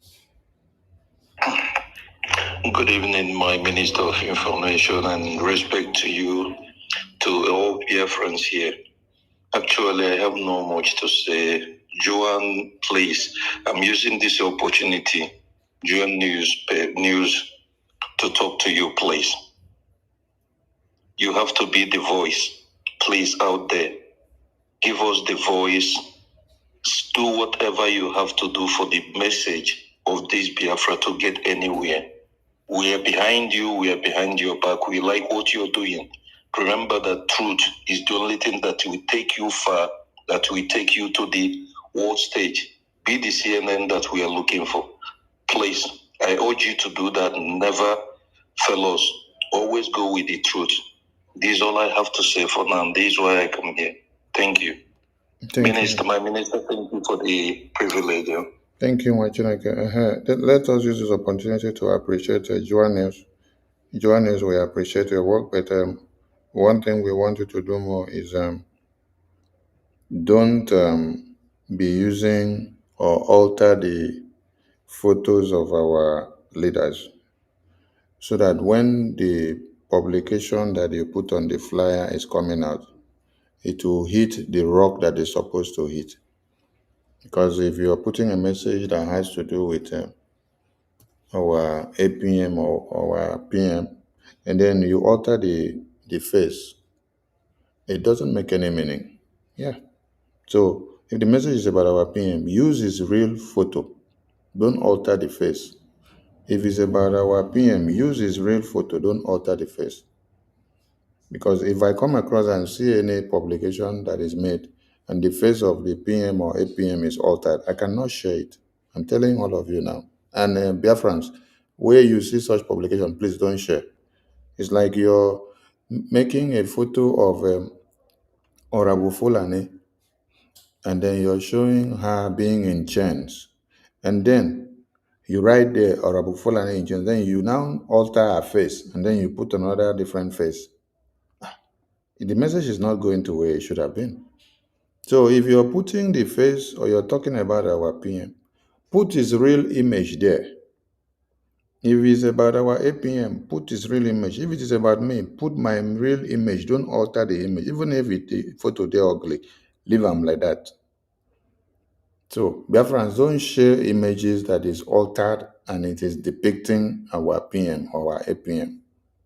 Good evening, my Minister of Information, and respect to you, to all BIAFRANS here. Actually, I have no much to say. Joan, please, I'm using this opportunity, Joan News, to talk to you, please. You have to be the voice, please, out there. Give us the voice. Do whatever you have to do for the message of this Biafra to get anywhere. We are behind you. We are behind your back. We like what you're doing. Remember that truth is the only thing that will take you far, that will take you to the world stage. Be the CNN that we are looking for. Please, I urge you to do that. Never fail us. Always go with the truth. This is all I have to say for now. This is why I come here. Thank you. Minister, my minister, thank you for the privilege. Thank you, Wachineke. Let us use this opportunity to appreciate Joan News. Joan News, we appreciate your work, but one thing we want you to do more is don't be using or alter the photos of our leaders, so that when the publication that you put on the flyer is coming out, it will hit the rock that it's supposed to hit. Because if you're putting a message that has to do with our APM or our PM, and then you alter the face, it doesn't make any meaning. Yeah. So if the message is about our PM, use his real photo. Don't alter the face. If it's about our PM, use his real photo. Don't alter the face. Because if I come across and see any publication that is made and the face of the PM or APM is altered, I cannot share it. I'm telling all of you now. And BIAFRANS, where you see such publication, please don't share. It's like you're making a photo of Orabu Fulani, and then you're showing her being in chains. and then you write there Honorable Fulani Jones, then you now alter her face, and then you put another different face. The message is not going to where it should have been. So if you're putting the face or you're talking about our PM, put his real image there. If it's about our APM, put his real image. If it is about me, put my real image. Don't alter the image. Even if the photo they ugly, leave them like that. So BIAFRANS, don't share images that is altered and it is depicting our PM or our APM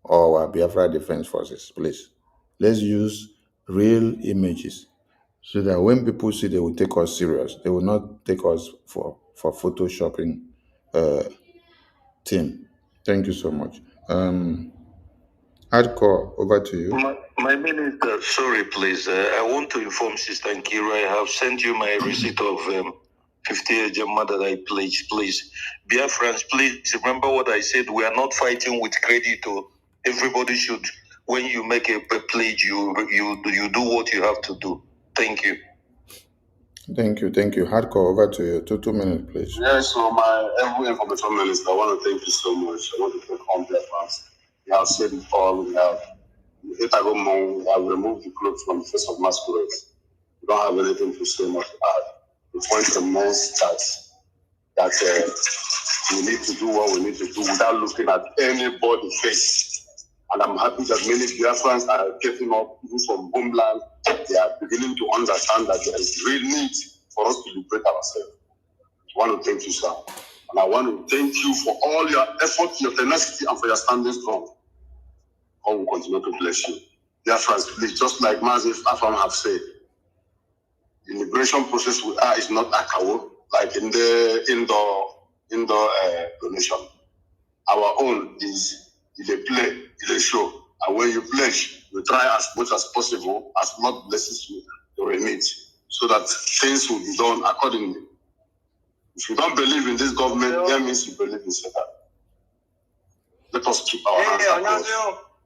or our Biafra Defense Forces, please. Let's use real images so that when people see, they will take us serious. They will not take us for photoshopping team. Thank you so much. Hardcore, over to you. My minister, sorry, please. I want to inform Sister Nkira, I have sent you my receipt of 50 Jama that I pledged, please. BIAFRANS, please remember what I said. We are not fighting with credit. Everybody should, when you make a pledge, you do what you have to do. Thank you. Thank you. Hardcore, over to you. Two minutes, please. Yes, so my every information minister, I want to thank you so much. I want to thank all BIAFRANS. You have said it all. We have removed the clothes from the face of masquerade. We don't have anything to say much to add. The point remains that we need to do what we need to do without looking at anybody's face. And I'm happy that many BIAFRANS are getting up, even from homeland. They are beginning to understand that there is real need for us to liberate ourselves. I want to thank you, sir. And I want to thank you for all your effort, your tenacity, and for your standing strong. God will continue to bless you. BIAFRANS, please, just like Mazif Afam have said, the liberation process we are is not a cow, like in the indoor donation. Our own is a play, is a show. And when you pledge, you try as much as possible, as God blesses you, to remit, so that things will be done accordingly. If you don't believe in this government, that means you believe in Satan. Let us keep our hands across.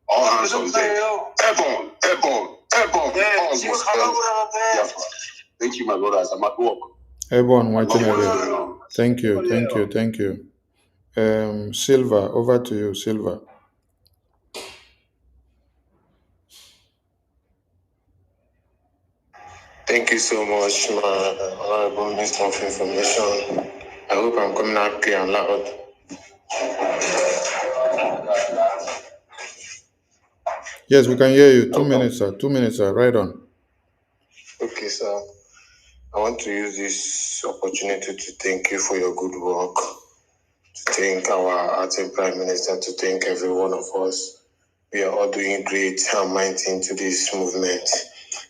All hands on deck. Airborne. Thank you, my brothers. I'm at work. Airborne, watching everything. Thank you. Silva, over to you, Silva. Thank you so much, my Honorable Minister of Information. I hope I'm coming out clear and loud. Yes, we can hear you. 2 minutes, sir. 2 minutes, sir. Right on. Okay, sir. I want to use this opportunity to thank you for your good work, to thank our acting Prime Minister, to thank every one of us. We are all doing great and mighty into this movement,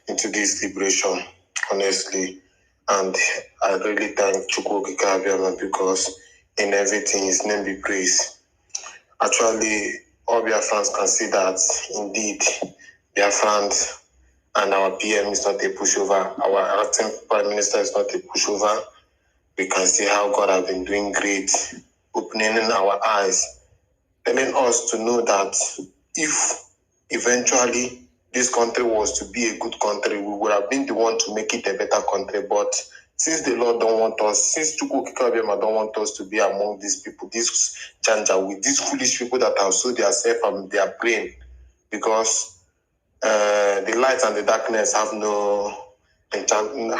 into this liberation, honestly. And I really thank Chukwu Abiyama because in everything his name be praised. Actually, all BIAFRANS can see that indeed BIAFRANS and our PM is not a pushover. Our acting Prime Minister is not a pushover. We can see how God has been doing great, opening our eyes, telling us to know that if eventually this country was to be a good country, we would have been the one to make it a better country. But since the Lord don't want us, since Chukwu Abiyama don't want us to be among these people, this janja, with these foolish people that have sold themselves and their brain, because the light and the darkness have no enchantment,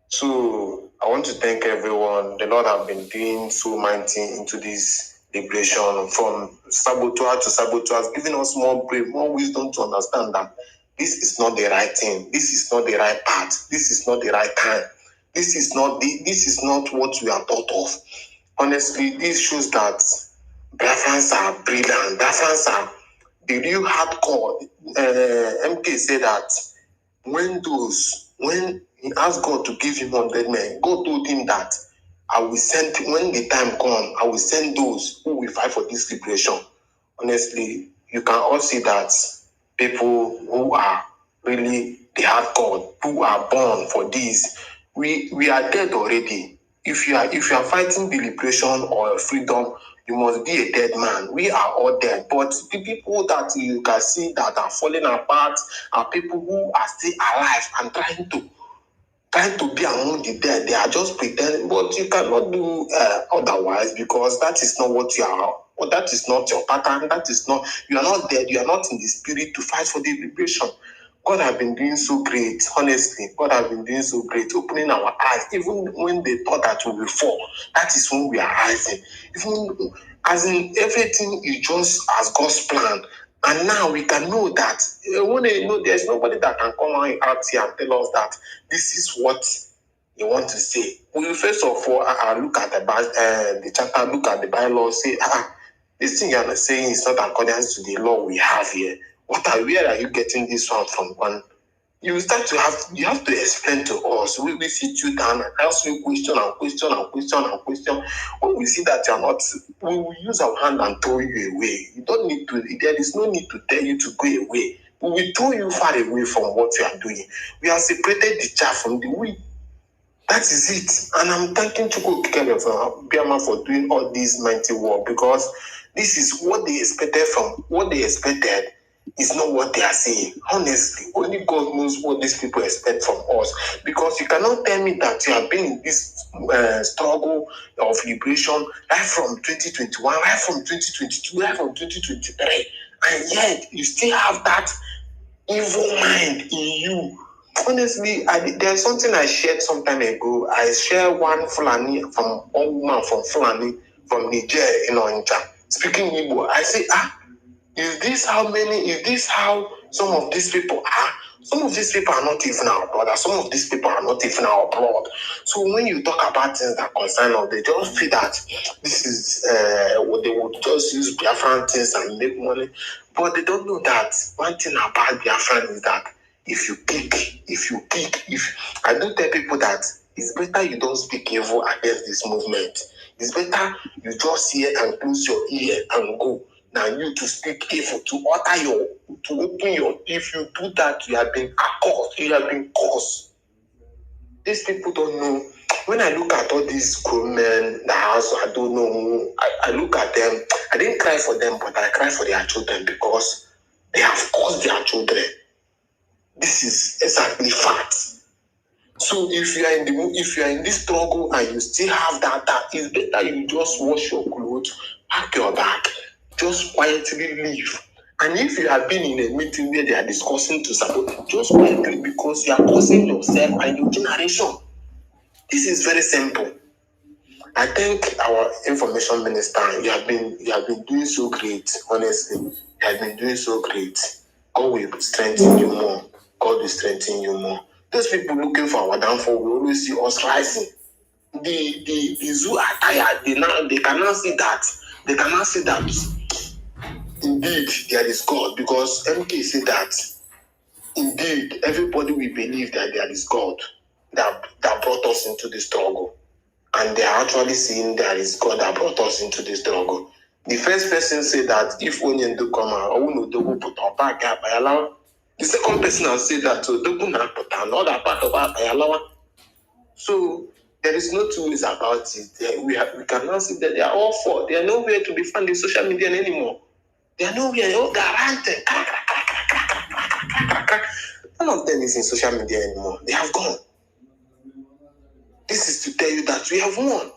So I want to thank everyone. The Lord have been doing so mighty into this liberation, from saboteur to saboteurs, giving us more brave, more wisdom to understand that this is not the right thing. This is not the right path. This is not the right time. This is not what we are thought of. Honestly, this shows that BIAFRANS are brilliant. BIAFRANS are the real hardcore. MK said that when he asked God to give him 100 men, God told him that I will send, when the time comes, I will send those who will fight for this liberation. Honestly, you can all see that people who are really the hardcore, who are born for this, we are dead already. If you are fighting the liberation or freedom, you must be a dead man. We are all dead. But the people that you can see that are falling apart are people who are still alive and trying trying to be among the dead. They are just pretending, but you cannot do otherwise, because that is not what you are, or that is not your pattern. That is not, you are not dead. You are not in the spirit to fight for the liberation. God has been doing so great, honestly. God has been doing so great, opening our eyes. Even when they thought that we will fall, that is when we are rising. Even as in everything is just as God's plan. And now we can know that when they know, there's nobody that can come out here and tell us that this is what you want to say. We will first of all look at the chapter, look at the bylaw, say, this thing you are saying is not according to the law we have here. Where are you getting this one from? One, you start to have to explain to us. We sit you down and ask you question and question and question and question. When we see that you are not, we will use our hand and throw you away. You don't need to, there is no need to tell you to go away. We will throw you far away from what you are doing. We have separated the chaff from the wheat. That is it. And I'm thanking Chukwu Biama for doing all this mighty work, because this is what they expected from what they expected is not what they are saying. Honestly, only God knows what these people expect from us. Because you cannot tell me that you have been in this struggle of liberation right from 2021, right from 2022, right from 2023, and yet you still have that evil mind in you. Honestly, there's something I shared some time ago. I shared one woman from Fulani from Niger in Onitsha speaking Igbo. I say, is this how some of these people are? Some of these people are not even our brothers. Some of these people are not even our blood. So when you talk about things that concern us, they just feel that this is what they would just use Biafran things and make money. But they don't know that one thing about Biafran is that if I do tell people that it's better you don't speak evil against this movement. It's better you just hear and close your ear and go. Now you to speak evil, to open your, if you do that, you have been cursed. You have been cursed. These people don't know. When I look at all these grown men, the house, I don't know. I look at them. I didn't cry for them, but I cry for their children, because they have caused their children. This is exactly fact. So if you are in this struggle and you still have that, it's better you just wash your clothes, pack your bag, just quietly leave. And if you have been in a meeting where they are discussing to sabotage, just quietly, because you are causing yourself and your generation. This is very simple. I thank our information minister. You have been doing so great, honestly. You have been doing so great. God will strengthen you more. God will strengthen you more. Those people looking for our downfall will always see us rising. The zoo are tired. They cannot see that. They cannot see that indeed there is God, because MK said that indeed everybody will believe that there is God that brought us into the struggle. And they are actually seeing there is God that brought us into this struggle. The first person said that if Onyen do come out, the second person has said that another part of our. So there is no two ways about it. We cannot see that they are all four. They are nowhere to be found in social media anymore. They are nowhere. None of them is in social media anymore. They have gone. This is to tell you that we have won.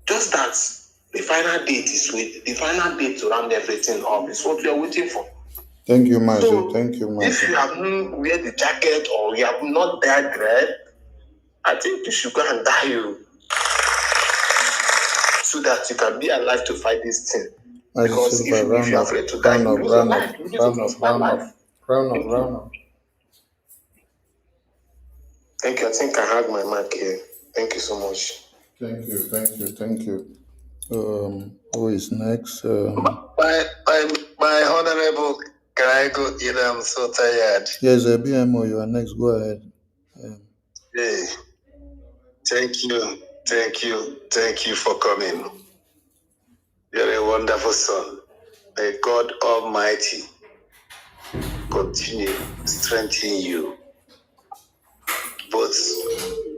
Just that the final date to round everything up is what we are waiting for. Thank you, Master. So, Thank you, Master. if you haven't wear the jacket or you have not dyed red, I think you should go and dye you so that you can be alive to fight this thing. Because if you are afraid to die, you lose your life. You lose your life. Round up. Thank you. I think I had my mic here. Thank you so much. Thank you. Who is next? My honorable, can I go in? I'm so tired. Yes, BMO, you are next. Go ahead. Hey, thank you for coming. You're a wonderful son. May God Almighty continue strengthening you, both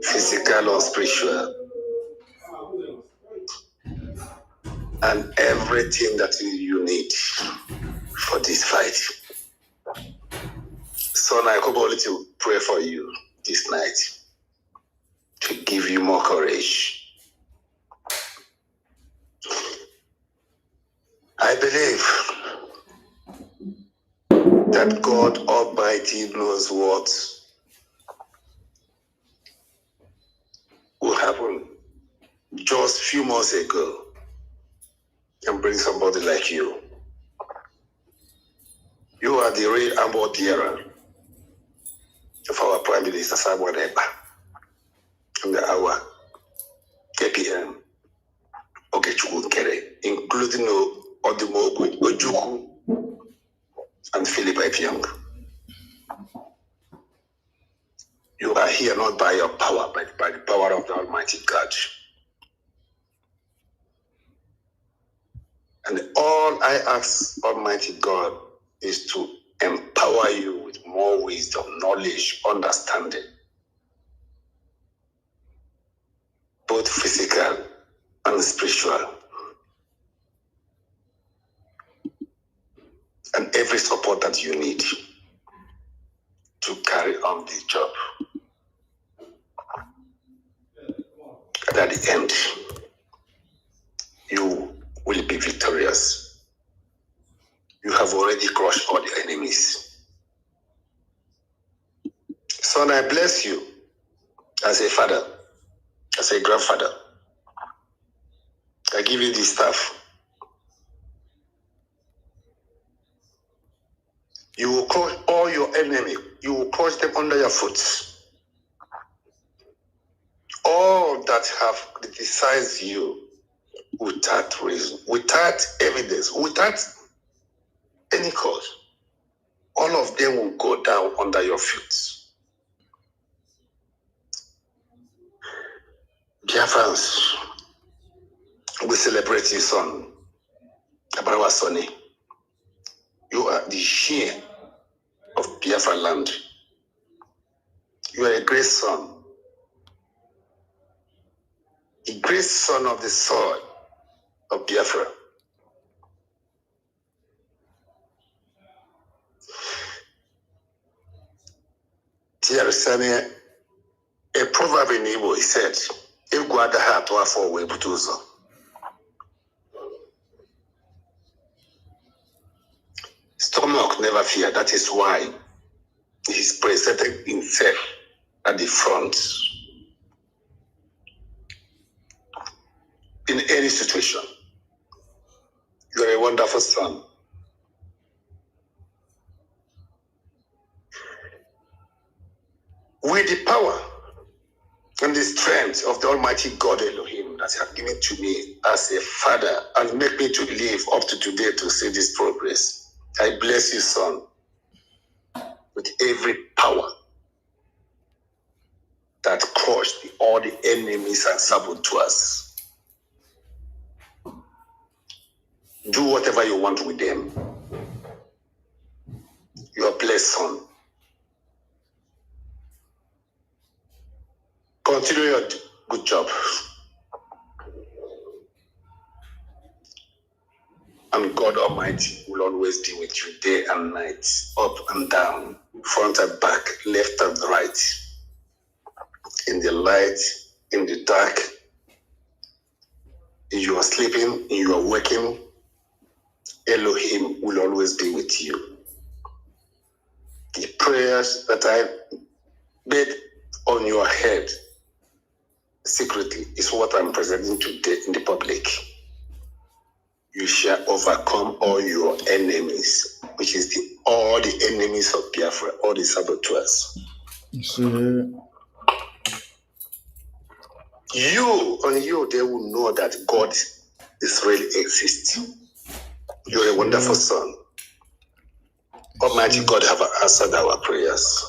physical or spiritual, and everything that you need for this fight. Son, I hope only to pray for you this night. to give you more courage. I believe that God Almighty knows what will happen. Just a few months ago, and bring somebody like you. You are the real ambassador bearer of our Prime Minister Simon and our APM, including Odimo Ojuku and Philip Epiang. You are here not by your power, but by the power of the Almighty God. And all I ask Almighty God is to empower you with more wisdom, knowledge, understanding, both physical and spiritual, and every support that you need to carry on this job. And at the end, you will be victorious. You have already crushed all the enemies. Son, I bless you as a father, as a grandfather. I give you this staff. You will crush all your enemy. You will crush them under your foot. All that have criticized you without reason, without evidence, without any cause, all of them will go down under your feet. BIAFRANS, we celebrate you, son. Abrawa Sonny. You are the shear of Biafra land. You are a great son. A great son of the soil of Biafra. There is a proverb in Igbo, he said, if God had to afford way BUTUZOR. Stomach never fear. That is why he's presented himself at the front in any situation. You are a wonderful son. With the power and the strength of the Almighty God Elohim that you have given to me as a father and make me to live up to today to see this progress, I bless you, son, with every power that crushed all the enemies and saboteurs. Do whatever you want with them. You are blessed, son. Continue your good job. And God Almighty will always be with you day and night, up and down, front and back, left and right, in the light, in the dark, in you are sleeping, in you are waking. Elohim will always be with you. The prayers that I made on your head secretly is what I'm presenting today in the public. You shall overcome all your enemies, which is all the enemies of Biafra, all the saboteurs. You, they will know that God is really exists. You're a wonderful son. Almighty God have answered our prayers.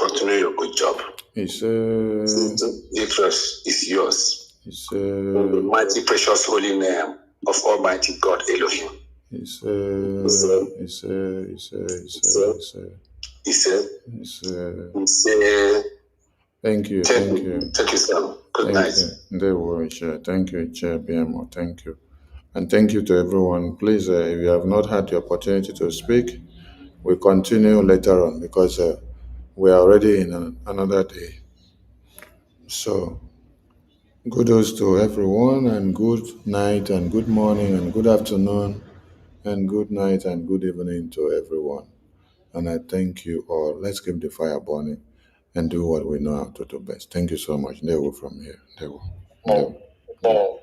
Continue your good job. The trust is yours. In the mighty precious holy name of Almighty God Elohim. Thank you. Thank you, sir. Good night. Thank you, Chair BMO. Thank you. And thank you to everyone. Please, if you have not had the opportunity to speak, we'll continue later on because we are already in another day. So, kudos to everyone, and good night, and good morning, and good afternoon, and good night, and good evening to everyone. And I thank you all. Let's keep the fire burning and do what we know how to do best. Thank you so much. They will from here. They will.